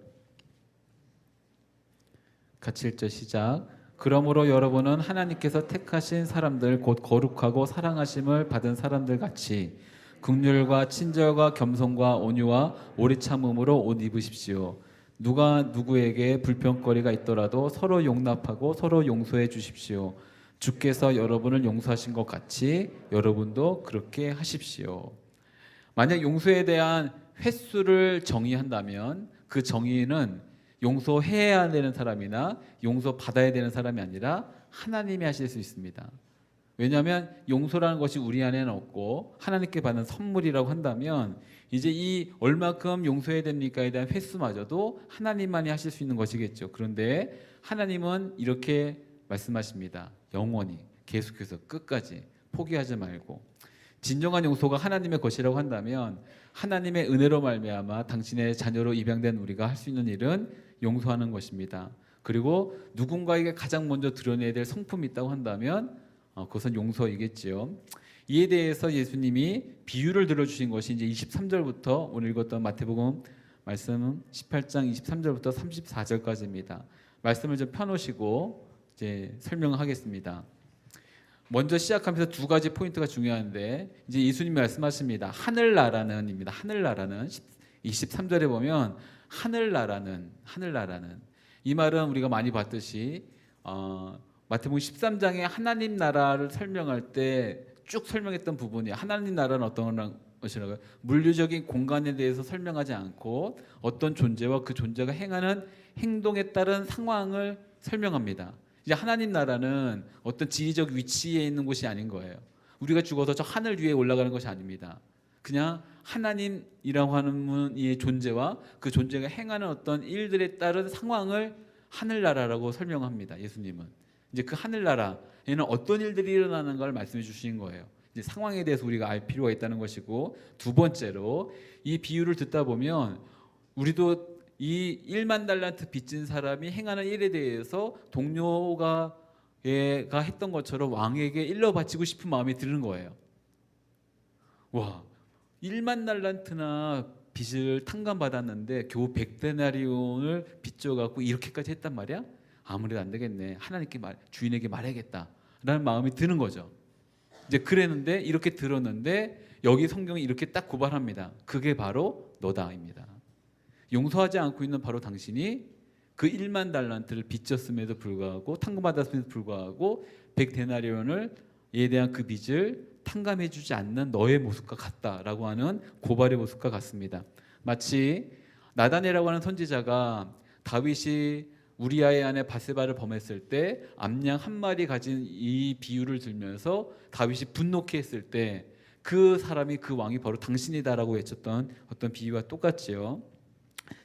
같이 읽죠. 시작. 그러므로 여러분은 하나님께서 택하신 사람들 곧 거룩하고 사랑하심을 받은 사람들 같이 긍휼과 친절과 겸손과 온유와 오래 참음으로 옷 입으십시오. 누가 누구에게 불평거리가 있더라도 서로 용납하고 서로 용서해 주십시오. 주께서 여러분을 용서하신 것 같이 여러분도 그렇게 하십시오. 만약 용서에 대한 횟수를 정의한다면 그 정의는 용서해야 되는 사람이나 용서받아야 되는 사람이 아니라 하나님이 하실 수 있습니다. 왜냐하면 용서라는 것이 우리 안에는 없고 하나님께 받는 선물이라고 한다면 이제 이 얼마큼 용서해야 됩니까에 대한 횟수마저도 하나님만이 하실 수 있는 것이겠죠. 그런데 하나님은 이렇게 말씀하십니다. 영원히 계속해서 끝까지 포기하지 말고 진정한 용서가 하나님의 것이라고 한다면 하나님의 은혜로 말미암아 당신의 자녀로 입양된 우리가 할 수 있는 일은 용서하는 것입니다. 그리고 누군가에게 가장 먼저 드러내야 될 성품이 있다고 한다면 그것은 용서이겠지요. 이에 대해서 예수님이 비유를 들어주신 것이 이제 23절부터 오늘 읽었던 마태복음 말씀 18장 23절부터 34절까지입니다. 말씀을 좀 펴놓으시고 이제 설명하겠습니다. 먼저 시작하면서 두 가지 포인트가 중요한데 이제 예수님이 말씀하십니다. 하늘나라는입니다. 하늘나라는 23절에 보면 하늘나라는 이 말은 우리가 많이 봤듯이 마태복음 13장에 하나님 나라를 설명할 때 쭉 설명했던 부분이 하나님 나라는 어떤 것이라고요? 물리적인 공간에 대해서 설명하지 않고 어떤 존재와 그 존재가 행하는 행동에 따른 상황을 설명합니다. 이제 하나님 나라는 어떤 지리적 위치에 있는 곳이 아닌 거예요. 우리가 죽어서 저 하늘 위에 올라가는 것이 아닙니다. 그냥 하나님이라고 하는 이 존재와 그 존재가 행하는 어떤 일들에 따른 상황을 하늘나라라고 설명합니다. 예수님은 이제 그 하늘나라에는 어떤 일들이 일어나는 걸 말씀해 주시는 거예요. 이제 상황에 대해서 우리가 알 필요가 있다는 것이고, 두 번째로 이 비유를 듣다 보면 우리도 이 1만 달란트 빚진 사람이 행하는 일에 대해서 동료가 얘가 했던 것처럼 왕에게 일러 바치고 싶은 마음이 드는 거예요. 와, 1만 달란트나 빚을 탕감받았는데 겨우 100데나리온을 빚져갖고 이렇게까지 했단 말이야? 아무래도 안 되겠네. 하나님께 주인에게 말해야겠다라는 마음이 드는 거죠. 이제 그랬는데, 이렇게 들었는데 여기 성경이 이렇게 딱 고발합니다. 그게 바로 너다입니다. 용서하지 않고 있는 바로 당신이 그 1만 달란트를 빚졌음에도 불구하고, 탕감받았음에도 불구하고 100데나리온을 에 대한 그 빚을 탕감해 주지 않는 너의 모습과 같다라고 하는 고발의 모습과 같습니다. 마치 나단이라고 하는 선지자가 다윗이 우리아의 아내 바세바를 범했을 때 암양 한 마리 가진 이 비유를 들면서 다윗이 분노케 했을 때 그 사람이, 그 왕이 바로 당신이다라고 외쳤던 어떤 비유와 똑같지요.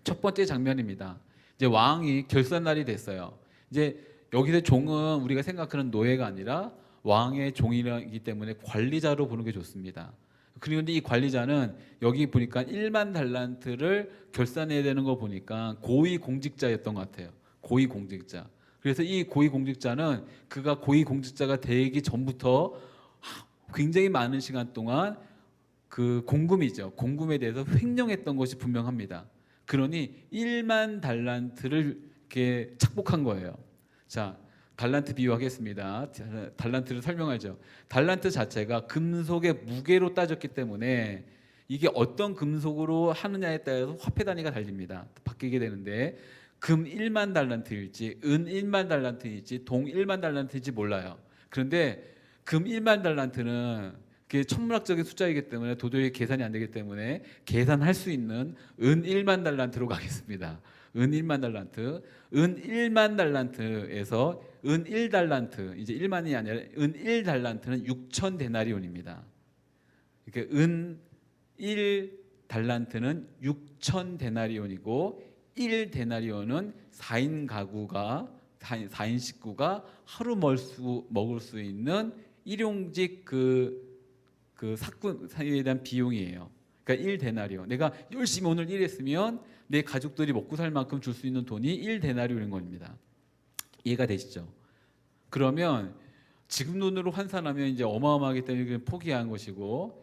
첫 번째 장면입니다. 이제 왕이 결산날이 됐어요. 이제 여기서 종은 우리가 생각하는 노예가 아니라 왕의 종이기 때문에 관리자로 보는 게 좋습니다. 그런데 이 관리자는 여기 보니까 1만 달란트를 결산해야 되는 거 보니까 고위 공직자였던 것 같아요. 고위 공직자. 그래서 이 고위 공직자는 그가 고위 공직자가 되기 전부터 굉장히 많은 시간 동안 그 공금에 대해서 횡령했던 것이 분명합니다. 그러니 1만 달란트를 이렇게 착복한 거예요. 자, 달란트 비유하겠습니다. 달란트를 설명하죠. 달란트 자체가 금속의 무게로 따졌기 때문에 이게 어떤 금속으로 하느냐에 따라서 화폐 단위가 달립니다. 바뀌게 되는데 금 1만 달란트일지 은 1만 달란트일지 동 1만 달란트일지 몰라요. 그런데 금 1만 달란트는 그게 천문학적인 숫자이기 때문에 도저히 계산이 안 되기 때문에 계산할 수 있는 은 1만 달란트로 가겠습니다. 은 1만 달란트. 은 1만 달란트에서 은 1달란트, 이제 1만이 아니라 은 1달란트는 6천 데나리온입니다. 그러니까 은 1달란트는 6천 데나리온이고 1데나리온은 4인 가구가 4인 식구가 하루 먹을 수 있는 일용직 그 사건에 대한 비용이에요. 그러니까 1데나리온. 내가 열심히 오늘 일했으면 내 가족들이 먹고 살 만큼 줄 수 있는 돈이 1데나리온인 겁니다. 이해가 되시죠? 그러면 지금 돈으로 환산하면 이제 어마어마하기 때문에 포기한 것이고,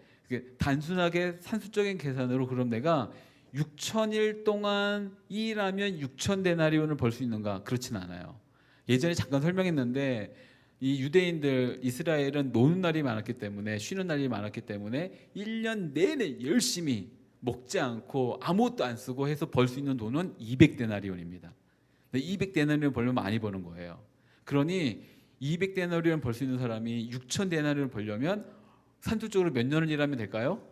단순하게 산수적인 계산으로 그럼 내가 6천일 동안 일하면 6천 데나리온을 벌 수 있는가? 그렇진 않아요. 예전에 잠깐 설명했는데 이 유대인들, 이스라엘은 노는 날이 많았기 때문에, 쉬는 날이 많았기 때문에 1년 내내 열심히 먹지 않고 아무것도 안 쓰고 해서 벌 수 있는 돈은 200데나리온입니다. 200데나리온 벌면 많이 버는 거예요. 그러니 200데나리온 벌 수 있는 사람이 6,000데나리온 벌려면 산술적으로 몇 년을 일하면 될까요?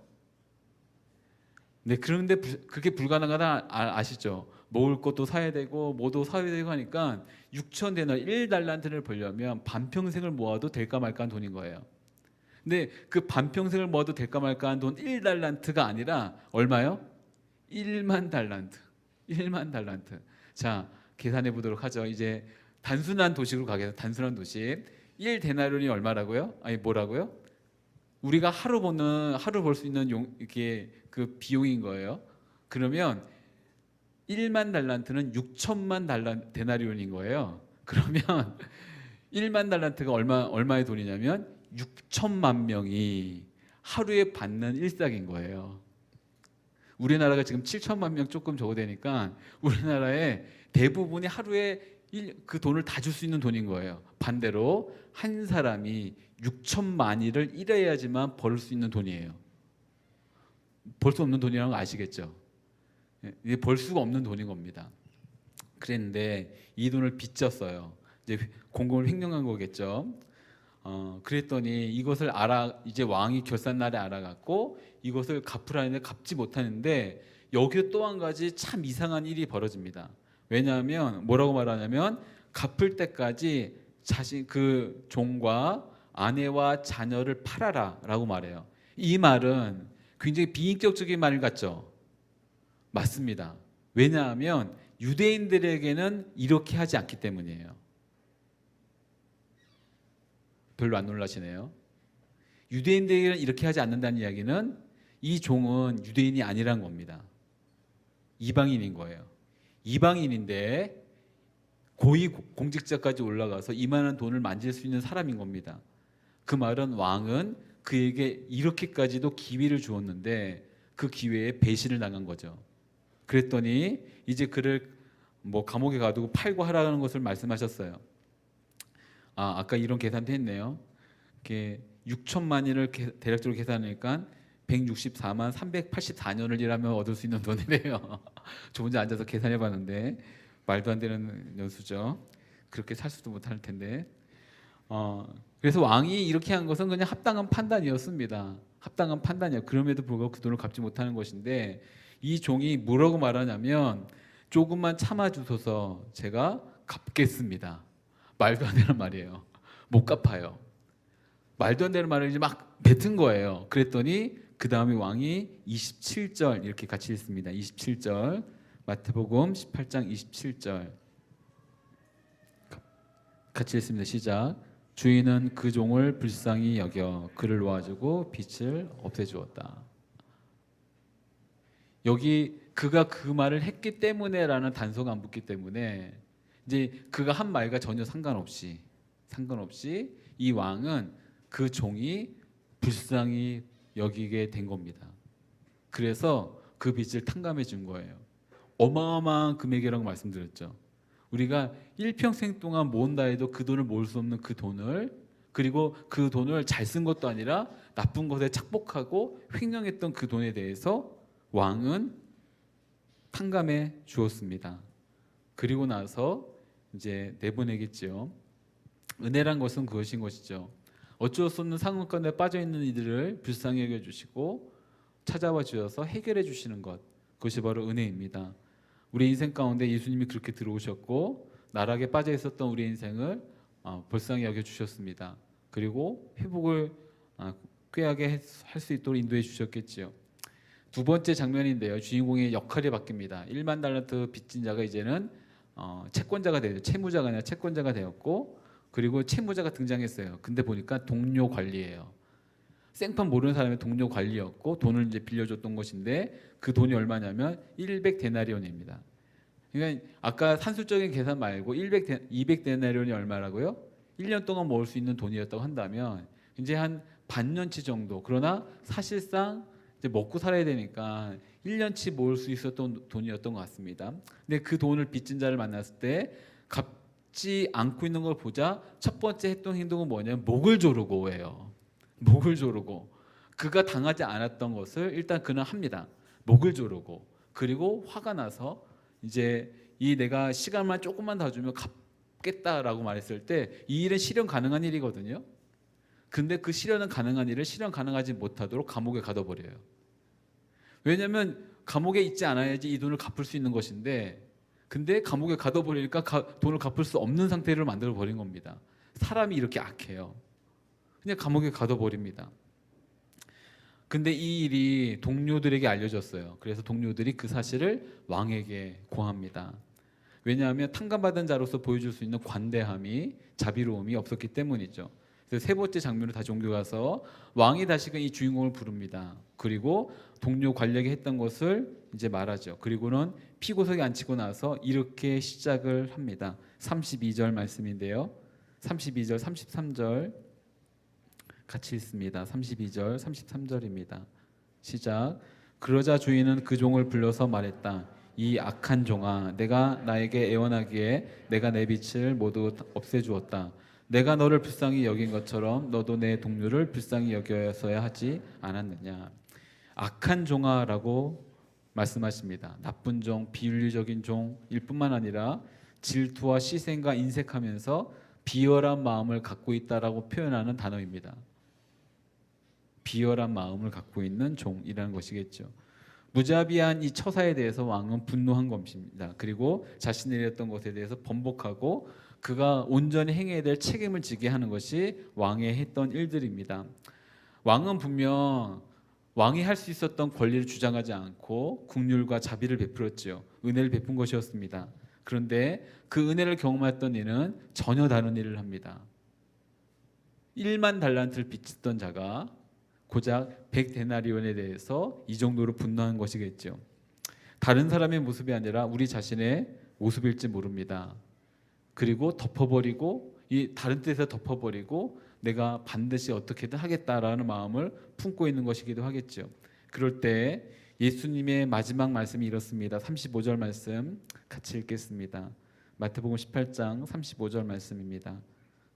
네, 그런데 그렇게 불가능하다 아시죠? 먹을 것도 사야 되고 뭐도 사야 되고 하니까 6,000데나리온 1달란트를 벌려면 반평생을 모아도 될까 말까 한 돈인 거예요. 근데 그 반평생을 모아도 될까 말까 한 돈 1달란트가 아니라 얼마요? 1만 달란트. 1만 달란트. 자, 계산해 보도록 하죠. 이제 단순한 도식으로 가겠습니다. 단순한 도식. 1데나리온이 얼마라고요? 아니 뭐라고요? 우리가 하루 벌 수 있는 이게 그 비용인 거예요. 그러면 1만 달란트는 6천만 데나리온인 거예요. 그러면 1만 달란트가 얼마의 돈이냐면 6천만 명이 하루에 받는 일상인 거예요. 우리나라가 지금 7천만 명 조금 적어되니까 우리나라의 대부분이 하루에 그 돈을 다 줄 수 있는 돈인 거예요. 반대로 한 사람이 6천만일을 일해야지만 벌 수 있는 돈이에요. 벌 수 없는 돈이라는 거 아시겠죠? 이게 벌 수가 없는 돈인 겁니다. 그랬는데 이 돈을 빚졌어요. 이제 공금을 횡령한 거겠죠. 그랬더니 이것을 이제 왕이 결산날에 알아갖고 이것을 갚으라 했는데 갚지 못하는데 여기서 또 한 가지 참 이상한 일이 벌어집니다. 왜냐하면 뭐라고 말하냐면 갚을 때까지 자신 그 종과 아내와 자녀를 팔아라라고 말해요. 이 말은 굉장히 비인격적인 말 같죠? 맞습니다. 왜냐하면 유대인들에게는 이렇게 하지 않기 때문이에요. 별로 안 놀라시네요. 유대인들에게는 이렇게 하지 않는다는 이야기는 이 종은 유대인이 아니란 겁니다. 이방인인 거예요. 이방인인데 고위 공직자까지 올라가서 이만한 돈을 만질 수 있는 사람인 겁니다. 그 말은 왕은 그에게 이렇게까지도 기회를 주었는데 그 기회에 배신을 당한 거죠. 그랬더니 이제 그를 뭐 감옥에 가두고 팔고 하라는 것을 말씀하셨어요. 아까 이런 계산도 했네요. 6천만인을 대략적으로 계산하니까 164만 384년을 일하면 얻을 수 있는 돈이래요. 저 혼자 앉아서 계산해봤는데 말도 안 되는 연수죠. 그렇게 살 수도 못할 텐데. 그래서 왕이 이렇게 한 것은 그냥 합당한 판단이었습니다. 합당한 판단이에요. 그럼에도 불구하고 그 돈을 갚지 못하는 것인데 이 종이 뭐라고 말하냐면 조금만 참아주소서 제가 갚겠습니다. 말도 안 되는 말이에요. 못 갚아요. 말도 안 되는 말을 이제 막 뱉은 거예요. 그랬더니 그 다음에 왕이 27절 이렇게 같이 읽습니다. 27절 마태복음 18장 27절 같이 읽습니다. 시작. 주인은 그 종을 불쌍히 여겨 그를 놓아주고 빚을 없애주었다. 여기 그가 그 말을 했기 때문에라는 단서가 안 붙기 때문에 이제 그가 한 말과 전혀 상관없이 이 왕은 그 종이 불쌍히 여기게 된 겁니다. 그래서 그 빚을 탕감해 준 거예요. 어마어마한 금액이라고 말씀드렸죠. 우리가 일평생 동안 모은다 해도 그 돈을 모을 수 없는 그 돈을, 그리고 그 돈을 잘 쓴 것도 아니라 나쁜 것에 착복하고 횡령했던 그 돈에 대해서 왕은 탕감해 주었습니다. 그리고 나서 이제 내보내겠죠. 은혜란 것은 그것인 것이죠. 어쩔 수 없는 상황 가운데 빠져 있는 이들을 불쌍히 여겨 주시고 찾아와 주셔서 해결해 주시는 것, 그것이 바로 은혜입니다. 우리 인생 가운데 예수님이 그렇게 들어오셨고 나락에 빠져 있었던 우리 인생을 불쌍히 여겨 주셨습니다. 그리고 회복을 꾀하게 할 수 있도록 인도해 주셨겠지요. 두 번째 장면인데요. 주인공의 역할이 바뀝니다. 1만 달란트 빚진 자가 이제는 채권자가 되죠. 채무자가 아니라 채권자가 되었고, 그리고 채무자가 등장했어요. 근데 보니까 동료 관리예요. 생판 모르는 사람의 동료 관리였고 돈을 이제 빌려줬던 것인데 그 돈이 얼마냐면 100데나리온입니다. 그러니까 아까 산술적인 계산 말고 200데나리온이 얼마라고요? 1년 동안 모을 수 있는 돈이었다고 한다면 이제 한 반년치 정도. 그러나 사실상 이제 먹고 살아야 되니까 1년치 모을 수 있었던 돈이었던 것 같습니다. 근데 그 돈을 빚진 자를 만났을 때 갚지 않고 있는 걸 보자 첫 번째 했던 행동은 뭐냐면 목을 조르고예요. 목을 조르고 그가 당하지 않았던 것을 일단 그는 합니다. 목을 조르고 그리고 화가 나서 이제 이 내가 시간만 조금만 더 주면 갚겠다라고 말했을 때 이 일은 실현 가능한 일이거든요. 근데 그 실현은 가능한 일을 실현 가능하지 못하도록 감옥에 가둬버려요. 왜냐하면 감옥에 있지 않아야지 이 돈을 갚을 수 있는 것인데 근데 감옥에 가둬버리니까 돈을 갚을 수 없는 상태를 만들어 버린 겁니다. 사람이 이렇게 악해요. 그냥 감옥에 가둬버립니다. 근데 이 일이 동료들에게 알려졌어요. 그래서 동료들이 그 사실을 왕에게 고합니다. 왜냐하면 탕감받은 자로서 보여줄 수 있는 관대함이, 자비로움이 없었기 때문이죠. 그래서 세 번째 장면으로 다시 옮겨가서 왕이 다시금 이 주인공을 부릅니다. 그리고 동료 관리에게 했던 것을 이제 말하죠. 그리고는 피고석에 앉히고 나서 이렇게 시작을 합니다. 32절 말씀인데요. 32절, 33절 같이 읽습니다. 32절, 33절입니다. 시작. 그러자 주인은 그 종을 불러서 말했다. 이 악한 종아, 내가 나에게 애원하기에 내가 내 빚을 모두 없애주었다. 내가 너를 불쌍히 여긴 것처럼 너도 내 동료를 불쌍히 여겨서야 하지 않았느냐. 악한 종아라고 말씀하십니다. 나쁜 종, 비윤리적인 종일 뿐만 아니라 질투와 시샘과 인색하면서 비열한 마음을 갖고 있다라고 표현하는 단어입니다. 비열한 마음을 갖고 있는 종이라는 것이겠죠. 무자비한 이 처사에 대해서 왕은 분노한 것입니다. 그리고 자신이 했던 것에 대해서 번복하고 그가 온전히 행해야 될 책임을 지게 하는 것이 왕의 했던 일들입니다. 왕은 분명 왕이 할 수 있었던 권리를 주장하지 않고 긍휼과 자비를 베풀었지요. 은혜를 베푼 것이었습니다. 그런데 그 은혜를 경험했던 이는 전혀 다른 일을 합니다. 1만 달란트를 빚졌던 자가 고작 100데나리온에 대해서 이 정도로 분노한 것이겠죠. 다른 사람의 모습이 아니라 우리 자신의 모습일지 모릅니다. 그리고 덮어버리고 이 다른 뜻에서 덮어버리고 내가 반드시 어떻게든 하겠다라는 마음을 품고 있는 것이기도 하겠죠. 그럴 때 예수님의 마지막 말씀이 이렇습니다. 35절 말씀 같이 읽겠습니다. 마태복음 18장 35절 말씀입니다.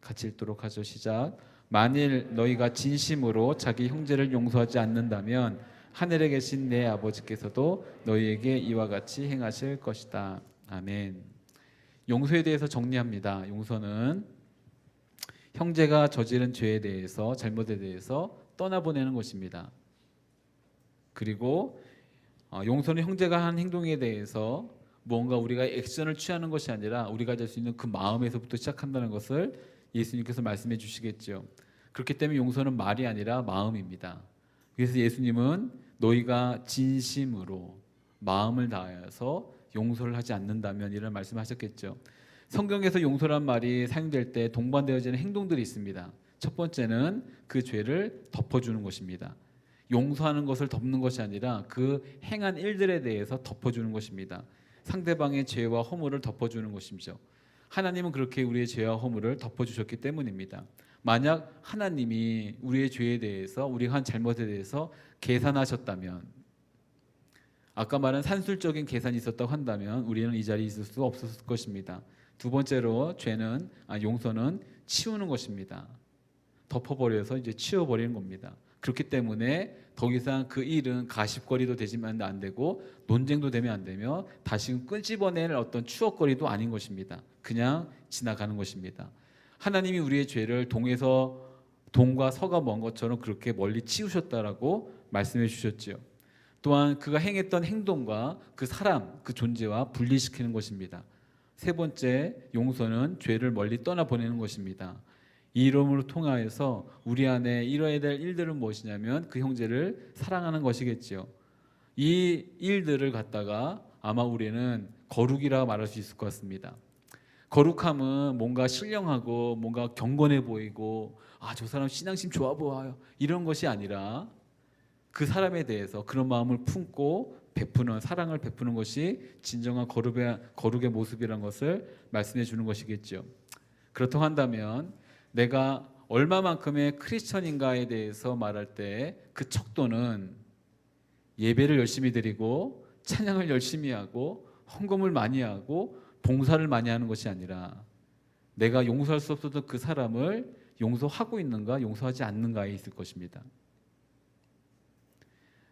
같이 읽도록 하죠. 시작. 만일 너희가 진심으로 자기 형제를 용서하지 않는다면 하늘에 계신 내 아버지께서도 너희에게 이와 같이 행하실 것이다. 아멘. 용서에 대해서 정리합니다. 용서는 형제가 저지른 죄에 대해서, 잘못에 대해서 떠나보내는 것입니다. 그리고 용서는 형제가 한 행동에 대해서 뭔가 우리가 액션을 취하는 것이 아니라 우리가 가질 수 있는 그 마음에서부터 시작한다는 것을 예수님께서 말씀해 주시겠죠. 그렇기 때문에 용서는 말이 아니라 마음입니다. 그래서 예수님은 너희가 진심으로 마음을 다해서 용서를 하지 않는다면 이런 말씀하셨겠죠. 성경에서 용서란 말이 사용될 때 동반되어지는 행동들이 있습니다. 첫 번째는 그 죄를 덮어주는 것입니다. 용서하는 것을 덮는 것이 아니라 그 행한 일들에 대해서 덮어주는 것입니다. 상대방의 죄와 허물을 덮어주는 것이죠. 하나님은 그렇게 우리의 죄와 허물을 덮어주셨기 때문입니다. 만약 하나님이 우리의 죄에 대해서, 우리가 한 잘못에 대해서 계산하셨다면, 아까 말한 산술적인 계산이 있었다고 한다면 우리는 이 자리에 있을 수 없었을 것입니다. 두 번째로 용서는 치우는 것입니다. 덮어버려서 이제 치워버리는 겁니다. 그렇기 때문에 더 이상 그 일은 가십거리도 되지만 안 되고 논쟁도 되면 안 되며 다시 끄집어낼 어떤 추억거리도 아닌 것입니다. 그냥 지나가는 것입니다. 하나님이 우리의 죄를 동과 서가 먼 것처럼 그렇게 멀리 치우셨다라고 말씀해 주셨죠. 또한 그가 행했던 행동과 그 사람, 그 존재와 분리시키는 것입니다. 세 번째, 용서는 죄를 멀리 떠나보내는 것입니다. 이 이름으로 통하여서 우리 안에 이뤄야 될 일들은 무엇이냐면 그 형제를 사랑하는 것이겠지요. 이 일들을 갖다가 아마 우리는 거룩이라 말할 수 있을 것 같습니다. 거룩함은 뭔가 신령하고 뭔가 경건해 보이고 저 사람 신앙심 좋아 보여요 이런 것이 아니라 그 사람에 대해서 그런 마음을 품고 베푸는, 사랑을 베푸는 것이 진정한 거룩의 모습이라는 것을 말씀해 주는 것이겠죠. 그렇다고 한다면 내가 얼마만큼의 크리스천인가에 대해서 말할 때 그 척도는 예배를 열심히 드리고 찬양을 열심히 하고 헌금을 많이 하고 봉사를 많이 하는 것이 아니라 내가 용서할 수 없어도 그 사람을 용서하고 있는가 용서하지 않는가에 있을 것입니다.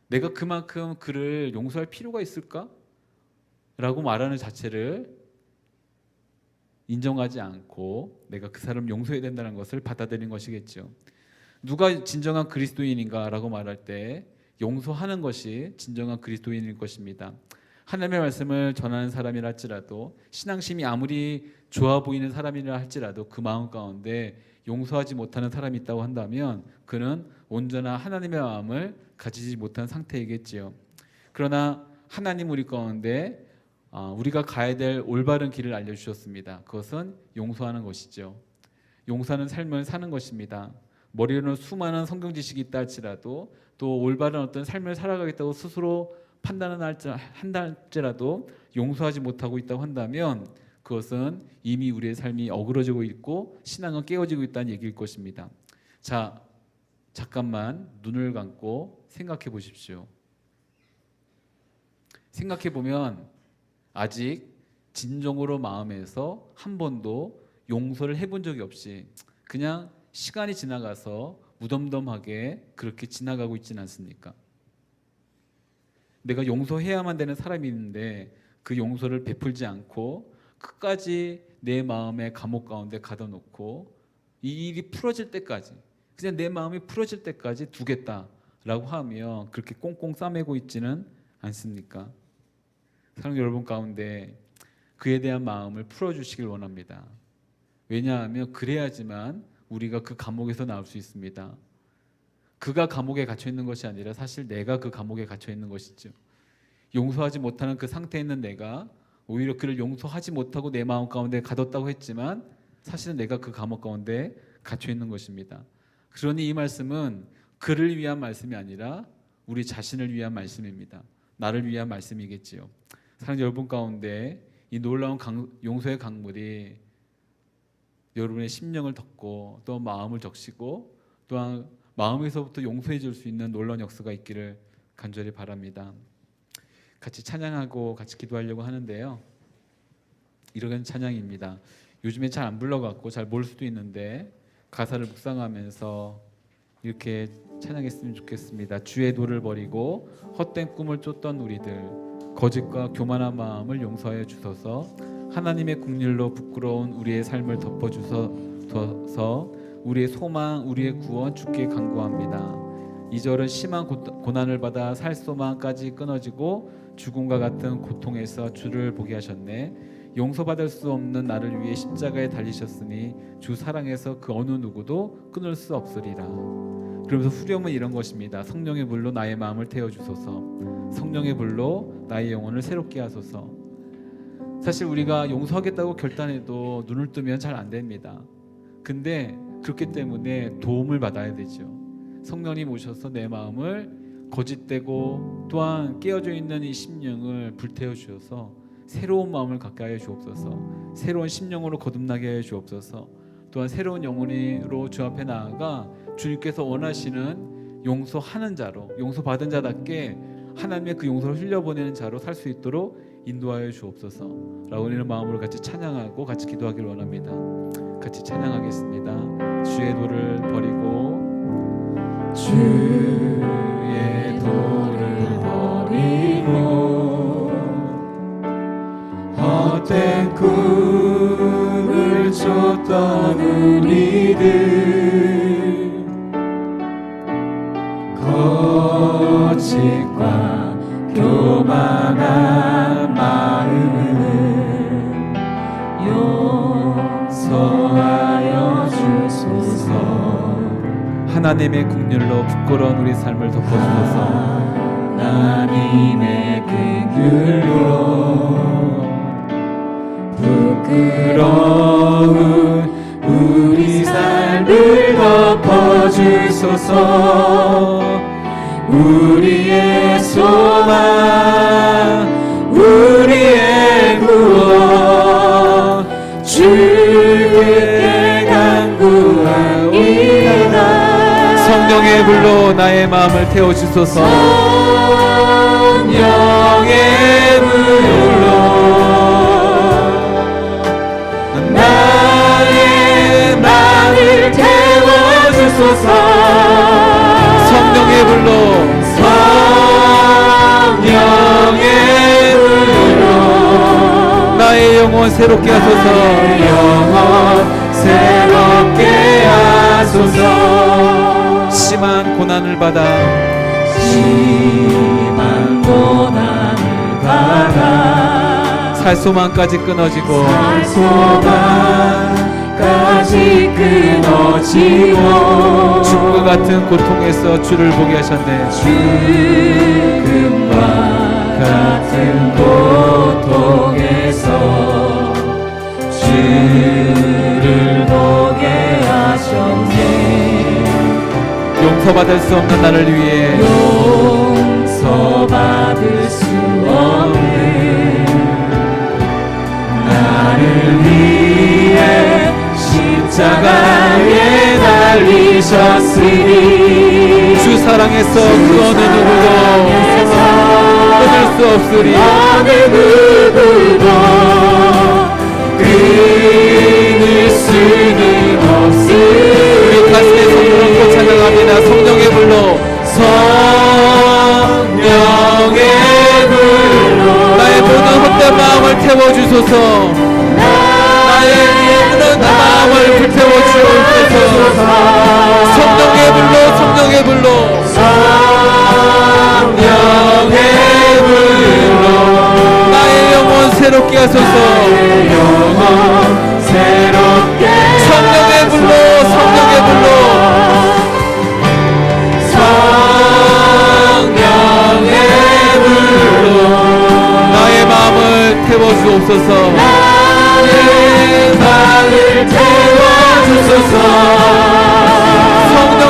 내가 그만큼 그를 용서할 필요가 있을까? 라고 말하는 자체를 인정하지 않고 내가 그 사람을 용서해야 된다는 것을 받아들이는 것이겠죠. 누가 진정한 그리스도인인가 라고 말할 때 용서하는 것이 진정한 그리스도인일 것입니다. 하나님의 말씀을 전하는 사람이라 할지라도 신앙심이 아무리 좋아 보이는 사람이라 할지라도 그 마음 가운데 용서하지 못하는 사람이 있다고 한다면 그는 온전한 하나님의 마음을 가지지 못한 상태이겠지요. 그러나 하나님 우리 가운데 우리가 가야 될 올바른 길을 알려주셨습니다. 그것은 용서하는 것이죠. 용서하는 삶을 사는 것입니다. 머리로는 수많은 성경 지식이 있다 할지라도 또 올바른 어떤 삶을 살아가겠다고 스스로 한다 할지라도 용서하지 못하고 있다고 한다면 그것은 이미 우리의 삶이 어그러지고 있고 신앙은 깨어지고 있다는 얘기일 것입니다. 자, 잠깐만 눈을 감고 생각해 보십시오. 생각해 보면 아직 진정으로 마음에서 한 번도 용서를 해본 적이 없이 그냥 시간이 지나가서 무덤덤하게 그렇게 지나가고 있지는 않습니까? 내가 용서해야만 되는 사람이 있는데 그 용서를 베풀지 않고 끝까지 내 마음의 감옥 가운데 가둬놓고 이 일이 풀어질 때까지 그냥 내 마음이 풀어질 때까지 두겠다라고 하면 그렇게 꽁꽁 싸매고 있지는 않습니까? 사랑하는 여러분 가운데 그에 대한 마음을 풀어주시길 원합니다. 왜냐하면 그래야지만 우리가 그 감옥에서 나올 수 있습니다. 그가 감옥에 갇혀 있는 것이 아니라 사실 내가 그 감옥에 갇혀 있는 것이죠. 용서하지 못하는 그 상태에 있는 내가 오히려 그를 용서하지 못하고 내 마음 가운데 가뒀다고 했지만 사실은 내가 그 감옥 가운데 갇혀 있는 것입니다. 그러니 이 말씀은 그를 위한 말씀이 아니라 우리 자신을 위한 말씀입니다. 나를 위한 말씀이겠지요. 사랑하는 여러분 가운데 이 놀라운 용서의 강물이 여러분의 심령을 덮고 또 마음을 적시고 또한 마음에서부터 용서해 줄 수 있는 놀라운 역사가 있기를 간절히 바랍니다. 같이 찬양하고 같이 기도하려고 하는데요. 이런 찬양입니다. 요즘에 잘 안 불러갖고 잘 모를 수도 있는데 가사를 묵상하면서 이렇게 찬양했으면 좋겠습니다. 주의 도를 버리고 헛된 꿈을 쫓던 우리들, 거짓과 교만한 마음을 용서해 주소서. 하나님의 국률로 부끄러운 우리의 삶을 덮어주소서. 우리의 소망, 우리의 구원 주께 간구합니다. 2절은 심한 고난을 받아 살 소망까지 끊어지고 죽음과 같은 고통에서 주를 보게 하셨네. 용서받을 수 없는 나를 위해 십자가에 달리셨으니 주 사랑에서 그 어느 누구도 끊을 수 없으리라. 그러면서 후렴은 이런 것입니다. 성령의 불로 나의 마음을 태워주소서. 성령의 불로 나의 영혼을 새롭게 하소서. 사실 우리가 용서하겠다고 결단해도 눈을 뜨면 잘 안 됩니다. 근데 그렇기 때문에 도움을 받아야 되죠. 성령님 오셔서 내 마음을 거짓되고 또한 깨어져 있는 이 심령을 불태워 주셔서 새로운 마음을 갖게 하여 주옵소서. 새로운 심령으로 거듭나게 하여 주옵소서. 또한 새로운 영혼으로 주 앞에 나아가 주님께서 원하시는 용서하는 자로, 용서받은 자답게 하나님의 그 용서를 흘려보내는 자로 살 수 있도록 인도하여 주옵소서 라고 이런 마음으로 같이 찬양하고 같이 기도하기를 원합니다. 같이 찬양하겠습니다. 주의 도를 버리고 주의 도를 버리고 헛된 꿈을 쫓던 우리들, 거짓과 교만한 마음을 용서하여 주소서. 하나님의 국률로 부끄러운 우리 삶을 덮어주소서. 하나님의 긍휼로 부끄러운 우리 삶을 덮어주소서. 우리의 소망, 우리의 구원 주께 간구하오이다. 성령의 불로 나의 마음을 태워주소서. 성령의 불로 나의 마음을 태워주소서. 성령의 불로, 성령의 불로 나의 영혼 새롭게 하소서. 영혼 새롭게 하소서. 심한 고난을 받아 심한 고난을 받아 살 소망까지 끊어지고 살 소망까지 끊어지고 죽음과 같은 고통에서 주를 보게 하셨네. 죽음과 같은 고통에서 주를 보게 하셨네. 용서받을 수 없는 나를 위해 용서받을 수 없는 나를 위해 십자가에 달리셨으니 주 사랑에서 그 어느 누구도 끊을 수 없으리. 어느 누구도 끊을 수는 없으리. 우리 가슴에 손을 얹고 찬양합니다. 성령의 불로, 성령의 불로 나의 모든 헛된 마음을 태워주소서. 나의 모든 마음을 불태워 주옵소서. 성령의 불로, 성령의 불로, 성령의 불로 나의 영혼 새롭게 하소서. 영혼 새롭게 성령의 불로, 성령의 불로, 성령의 불로 나의 마음을 태워 주옵소서. 나의 마음을 태워주소서. 성령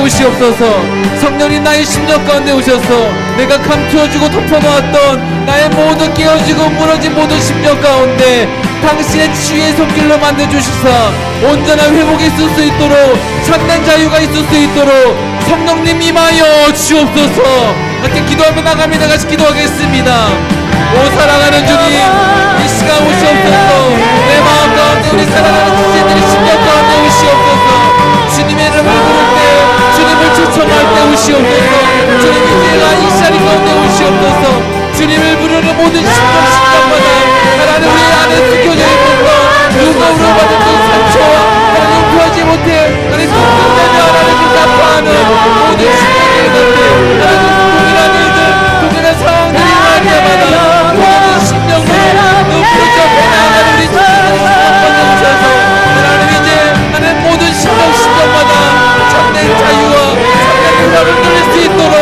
오시옵소서. 성령님 나의 심령 가운데 오셔서 내가 감추어주고 덮어놓았던 나의 모든 깨어지고 무너진 모든 심령 가운데 당신의 치유의 손길로 만들어주시사 온전한 회복이 있을 수 있도록 참된 자유가 있을 수 있도록 성령님 임하여 주옵소서. 함께 기도하며 나갑니다. 같이 기도하겠습니다. 오 사랑하는 주님, 이 시간 오시옵소서. 내 마음 가운데 우리 사랑하는 지체들의 심령 가운데 오시옵소서. 주님의 이름을 부를 때, 주님을 초청할 때 오시옵소서. 주님 이제가 이 자리 가운데 오시옵소서. 주님을 부르는 모든 심령마다 하나님 우리 안에 숨겨져 있는 것, 누가 우러받은 그 상처와 하나님 구하지 못해 하나님 걱정되며 하나님 아파하는 모든 심령의 것들, 하나님 동일한 일들, 동일한 상황들이 일어날 때마다 모든 심령을 높여져 하나님 우리 주님의 심령마다 오셔서 하나님 이제 하나님 모든 심령마다 참된 자유와 참된 회복을 누릴 수 있도록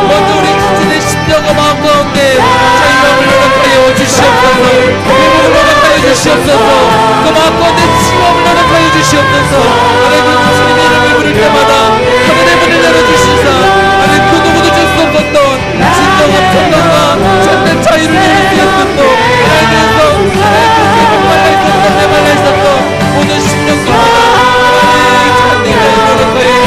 먼저 우리 주님의 심령과 마음 가운데 자유함을 허락하여 주시옵소서. 회복을 허락하여 주시옵소서. 그 마음 가운데 치유함을 허락하여 주시옵소서. 하나님 주님의 이름을 부를 때마다 하늘의 문을 열어주시사 하나님 그 누구도 줄 수 없었던 진정한 평강과 참된 자유를 누릴 수 있었던 하나님께서 하나님 목말라 있었던 메말라 있었던 모든 심령들마다 하나님 참된 자유를 허락하여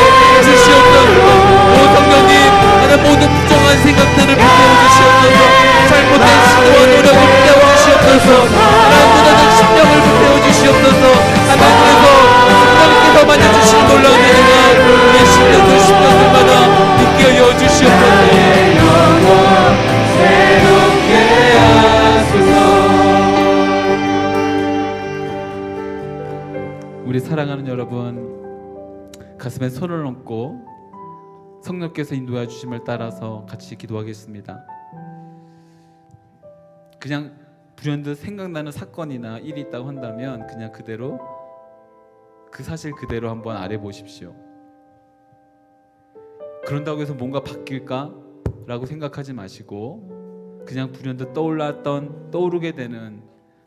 주시옵소서. 오 성령님 하나님 모든 부정한 생각들을 불태워 주시옵소서. 잘못된 시도와 노력을 불태워 주시옵소서. 하나님 무너진 심령을 불태워 주시옵소서. 하나님 그래서 성령님께서 만져주신 놀라운 은혜가 우리 심령들마다 있게 하여 주시옵소서. 우리 사랑하는 여러분, 가슴에 손을 얹고 성령께서 인도해 주심을 따라서 같이 기도하겠습니다. 그냥 불현듯 생각나는 사건이나 일이 있다고 한다면 그냥 그대로 그 사실 그대로 한번 아뢰 보십시오. 그런다고 해서 뭔가 바뀔까? 라고 생각하지 마시고 그냥 불현듯 떠오르게 되는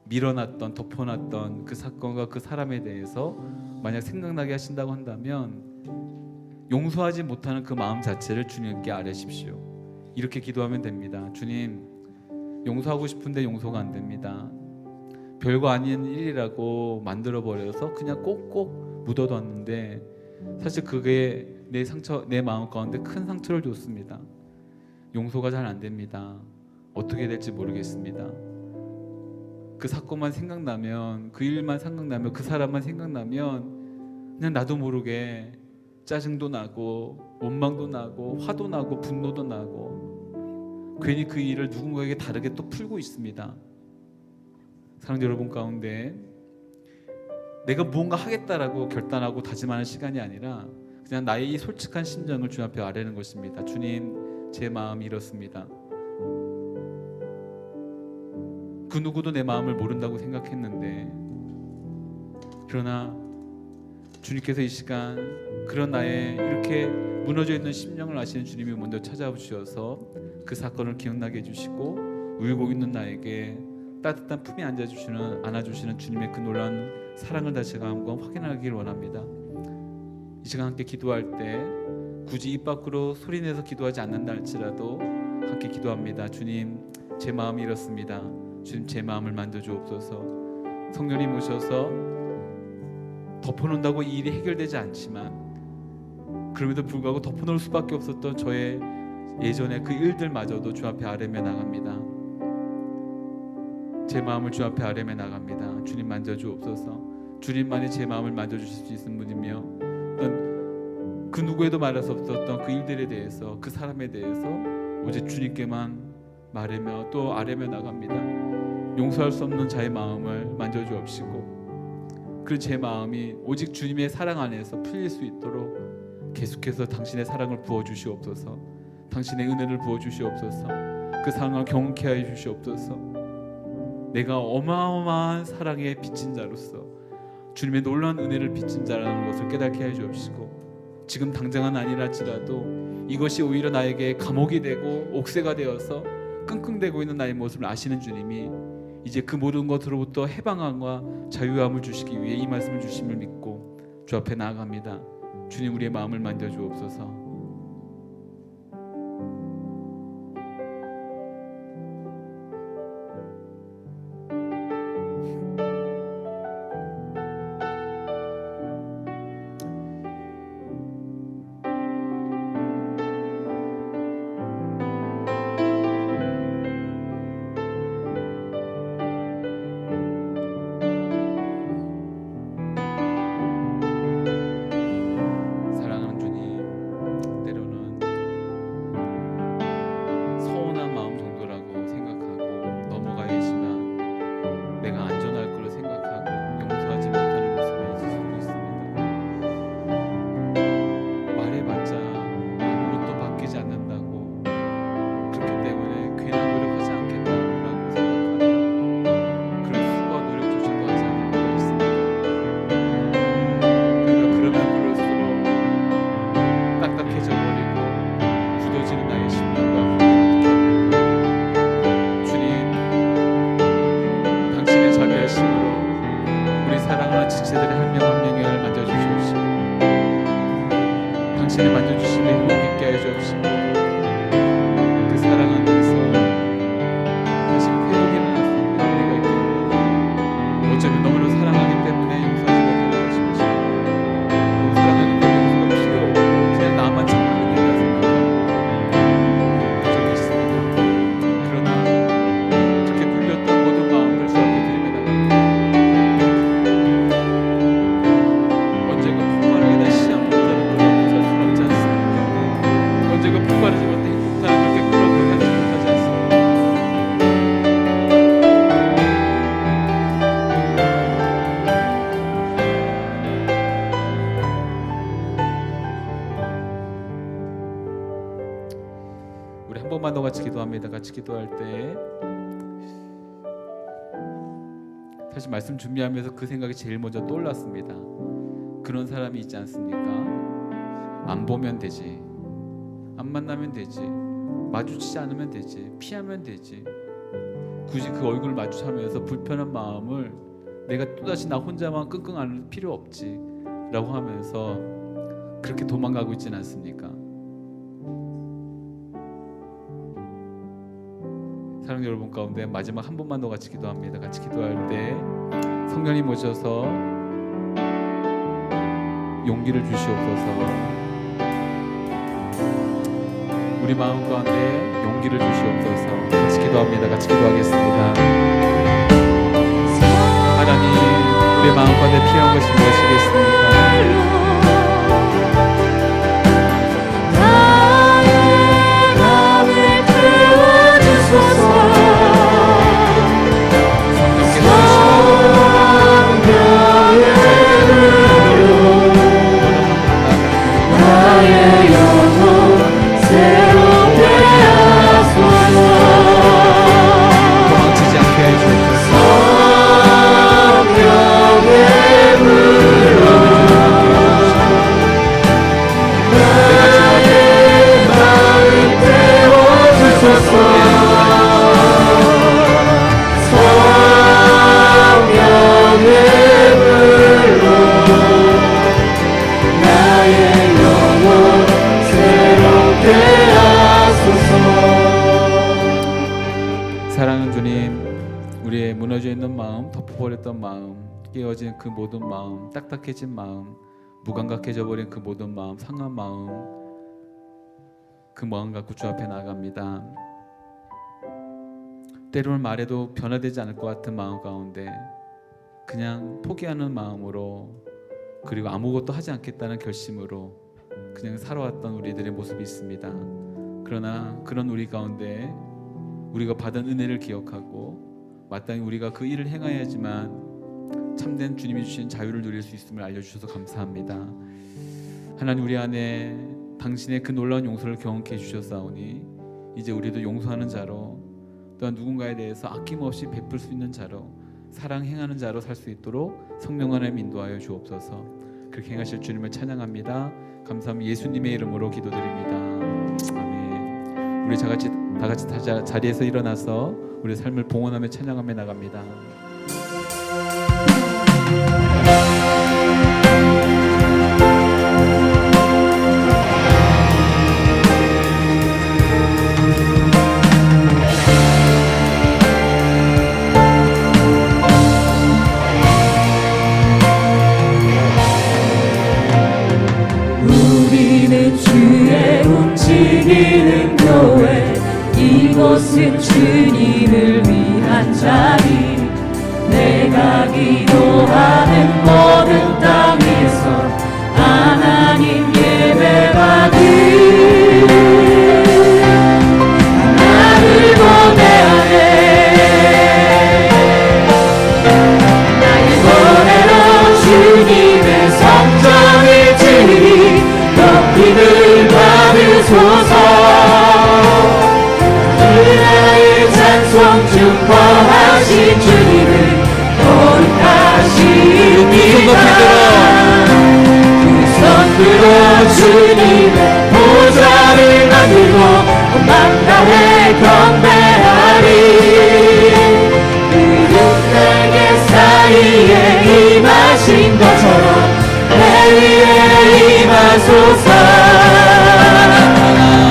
밀어놨던 덮어놨던 그 사건과 그 사람에 대해서 만약 생각나게 하신다고 한다면 용서하지 못하는 그 마음 자체를 주님께 아뢰십시오. 이렇게 기도하면 됩니다. 주님, 용서하고 싶은데 용서가 안 됩니다. 별거 아닌 일이라고 만들어버려서 그냥 꼭꼭 묻어뒀는데 사실 그게 내 마음 가운데 큰 상처를 줬습니다. 용서가 잘 안 됩니다. 어떻게 될지 모르겠습니다. 그 사건만 생각나면, 그 일만 생각나면, 그 사람만 생각나면 그냥 나도 모르게 짜증도 나고 원망도 나고 화도 나고 분노도 나고 괜히 그 일을 누군가에게 다르게 또 풀고 있습니다. 사랑하는 여러분 가운데 내가 무언가 하겠다라고 결단하고 다짐하는 시간이 아니라 그냥 나의 이 솔직한 심정을 주님 앞에 아뢰는 것입니다. 주님, 제 마음이 이렇습니다. 그 누구도 내 마음을 모른다고 생각했는데 그러나 주님께서 이 시간 그런 나의 이렇게 무너져 있는 심령을 아시는 주님이 먼저 찾아오셔서 그 사건을 기억나게 해주시고 울고 있는 나에게 따뜻한 품에 안아주시는 주님의 그 놀라운 사랑을 다시 한번 확인하기를 원합니다. 이 시간 함께 기도할 때 굳이 입 밖으로 소리내서 기도하지 않는다 할지라도 함께 기도합니다. 주님, 제 마음이 이렇습니다. 주님, 제 마음을 만져주옵소서. 성령님 오셔서 덮어놓는다고 이 일이 해결되지 않지만 그럼에도 불구하고 덮어놓을 수밖에 없었던 저의 예전의 그 일들마저도 주 앞에 아뢰며 나갑니다. 제 마음을 주 앞에 아뢰며 나갑니다. 주님 만져주옵소서. 주님만이 제 마음을 만져주실 수 있는 분이며 그 누구에도 말할 수 없었던 그 일들에 대해서, 그 사람에 대해서 오직 주님께만 말하며 또 아뢰며 나갑니다. 용서할 수 없는 자의 마음을 만져주옵시고 그 제 마음이 오직 주님의 사랑 안에서 풀릴 수 있도록 계속해서 당신의 사랑을 부어주시옵소서. 당신의 은혜를 부어주시옵소서. 그 사랑을 경험케 하여 주시옵소서. 내가 어마어마한 사랑에 빚진 자로서 주님의 놀라운 은혜를 빚진 자라는 것을 깨닫게 해 주옵시고 지금 당장은 아니랄지라도 이것이 오히려 나에게 감옥이 되고 옥새가 되어서 끙끙대고 있는 나의 모습을 아시는 주님이 이제 그 모든 것으로부터 해방함과 자유함을 주시기 위해 이 말씀을 주심을 믿고 주 앞에 나아갑니다. 주님 우리의 마음을 만져주옵소서. 사랑하는 주님, 때로는 서운한 마음 정도라고 생각하고 넘어가 계시나 내가 안전할 거로 생각하고 용서하지 못하는 모습이 있을 수도 있습니다. 말해봤자 아무것도 바뀌지 않는다고, 그렇기 때문에 괜한 노력하지 않겠다라고 생각하는 그런 수고와 노력조차도 하지 않을 때가 있습니다. 그러니까 그러면 그럴수록 딱딱해져 버리고 굳어지는 나의 심령과 관계가 어떻게 될까요? 주님, 당신의 자비하심으로 우리 사랑하는 지체들의 한 명 한 명을 만져주시옵시고, 당신의 만져주심에 행복있게 하여 주옵시고, 그 사랑 안에서 다시 회복이 일어날 수 있는 은혜가 있기를, 어쩌면 너무나 사랑하기 때문에 용서하지 못하는 것인지, 너무 사랑하기 때문에 용서가 필요 없고 그냥 나만 참는 일이라 생각하고 적이 있습니다. 그러나 그렇게 눌렸던 모든 마음을 주 앞에 드리며 나갑니다. 언젠가 폭발하게 다시 시험 못하는 그런 살 수는 없지 않습니다. 언젠가 폭발하지 못해 행복하는 그렇게 끌어들여 가지 못하지 않습니다. 우리 한 번만 더 같이 기도합니다. 같이 기도할 때 사실 말씀 준비하면서 그 생각이 제일 먼저 떠올랐습니다. 그런 사람이 있지 않습니까? 안 보면 되지, 안 만나면 되지, 마주치지 않으면 되지, 피하면 되지, 굳이 그 얼굴을 마주하면서 불편한 마음을 내가 또다시 나 혼자만 끙끙 앓을 필요 없지 라고 하면서 그렇게 도망가고 있지는 않습니까? 사랑 여러분 가운데 마지막 한 번만 더 같이 기도합니다. 같이 기도할 때 성령님 오셔서 용기를 주시옵소서. 우리 마음 가운데 용기를 주시옵소서. 같이 기도합니다. 같이 기도하겠습니다. 하나님, 우리 마음 가운데 필요한 것이 무엇이겠습니까? 도망치지 않게 해주옵소서. 사랑하는 주님, 우리의 무너져 있는 마음, 덮어버렸던 마음, 깨어진 그 모든 마음, 딱딱해진 마음, 무감각해져 버린 그 모든 마음, 상한 마음, 그 마음 갖고 주 앞에 나아갑니다. 때로는 말해도 변화되지 않을 것 같은 마음 가운데 그냥 포기하는 마음으로, 그리고 아무것도 하지 않겠다는 결심으로 그냥 살아왔던 우리들의 모습이 있습니다. 그러나 그런 우리 가운데 우리가 받은 은혜를 기억하고 마땅히 우리가 그 일을 행해야지만 참된 주님이 주신 자유를 누릴 수 있음을 알려주셔서 감사합니다. 하나님, 우리 안에 당신의 그 놀라운 용서를 경험케 해주셨사오니 이제 우리도 용서하는 자로, 또한 누군가에 대해서 아낌없이 베풀 수 있는 자로, 사랑 행하는 자로 살 수 있도록 성령 하나님 인도하여 주옵소서. 그렇게 행하실 주님을 찬양합니다. 감사합니다. 예수님의 이름으로 기도드립니다. 아멘. 우리 다 같이 자리에서 일어나서 우리 삶을 봉헌하며 찬양하며 나갑니다. 주님을 위한 자리 내가 기도하는 모든 땅에서 하나님 예배받을 나를 보내하네 나의 보내러 주님의 성전을 지으리 높임을 받으소서 나의 찬송 중보하신 주님을 거룩하십니다 두 손 들어 주님의 보좌를 만들고 만나에 경배하리 그는 내게 사이에 임하신 것처럼 내 위에 임하소서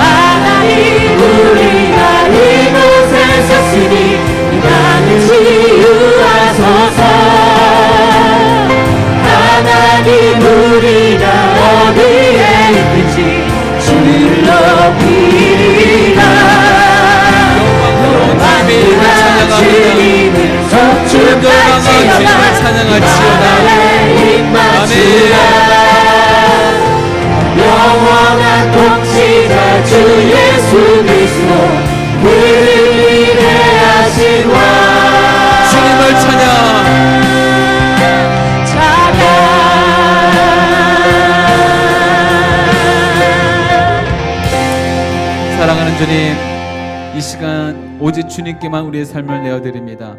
하나님 우리가 이곳에 섰으니 이 땅을 치유하소서 하나님 우리가 어디에 있든지 주를 높이리라 영광과 주님을 속축하시어다 나라에 임하시라 영원한 통치자 주 예수 그리스도 그를 위대하신 왕 주님을 찬양. 사랑하는 주님, 이 시간 오직 주님께만 우리의 삶을 내어드립니다.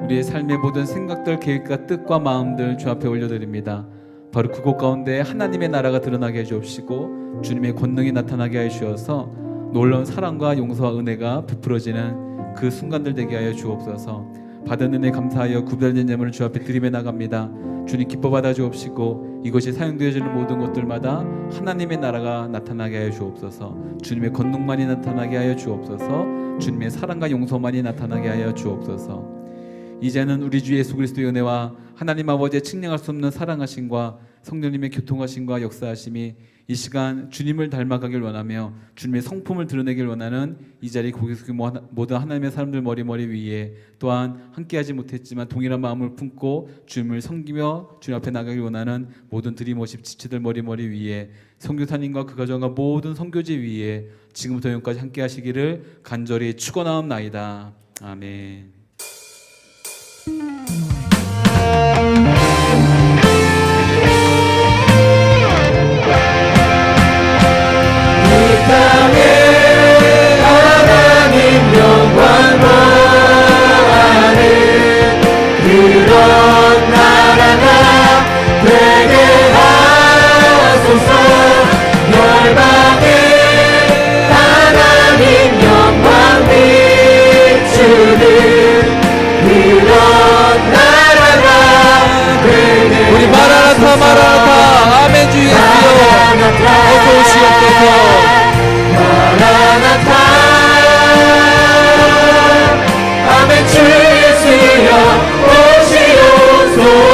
우리의 삶의 모든 생각들, 계획과 뜻과 마음들 주 앞에 올려드립니다. 바로 그곳 가운데 하나님의 나라가 드러나게 해주옵시고 주님의 권능이 나타나게 하여 주셔서 놀라운 사랑과 용서와 은혜가 베풀어지는 그 순간들 되게 하여 주옵소서. 받은 은혜 감사하여 구별된 예물을 주 앞에 드리며 나갑니다. 주님 기뻐 받아 주옵시고 이것이 사용되어지는 모든 것들마다 하나님의 나라가 나타나게 하여 주옵소서. 주님의 권능만이 나타나게 하여 주옵소서. 주님의 사랑과 용서만이 나타나게 하여 주옵소서. 이제는 우리 주 예수 그리스도의 은혜와 하나님 아버지의 측량할 수 없는 사랑하심과 성령님의 교통하심과 역사하심이 이 시간 주님을 닮아가길 원하며 주님의 성품을 드러내길 원하는 이 자리 고객 모든 하나님의 사람들 머리 위에 또한 함께하지 못했지만 동일한 마음을 품고 주님을 섬기며 주님 앞에 나가길 원하는 모든 드림워십 지체들 머리 위에 선교사님과 그 가정과 모든 선교지 위에 지금부터 영까지 함께하시기를 간절히 축원하옵나이다. 아멘. 그런 나라가 되게 하소서 열방에 하나님 영광 비추는 그런 나라가 되게 우리 마라나타 마라나타 아멘 주 예수여 어서 오시옵소서. 마라나타 아멘 주 예수여 오시옵소서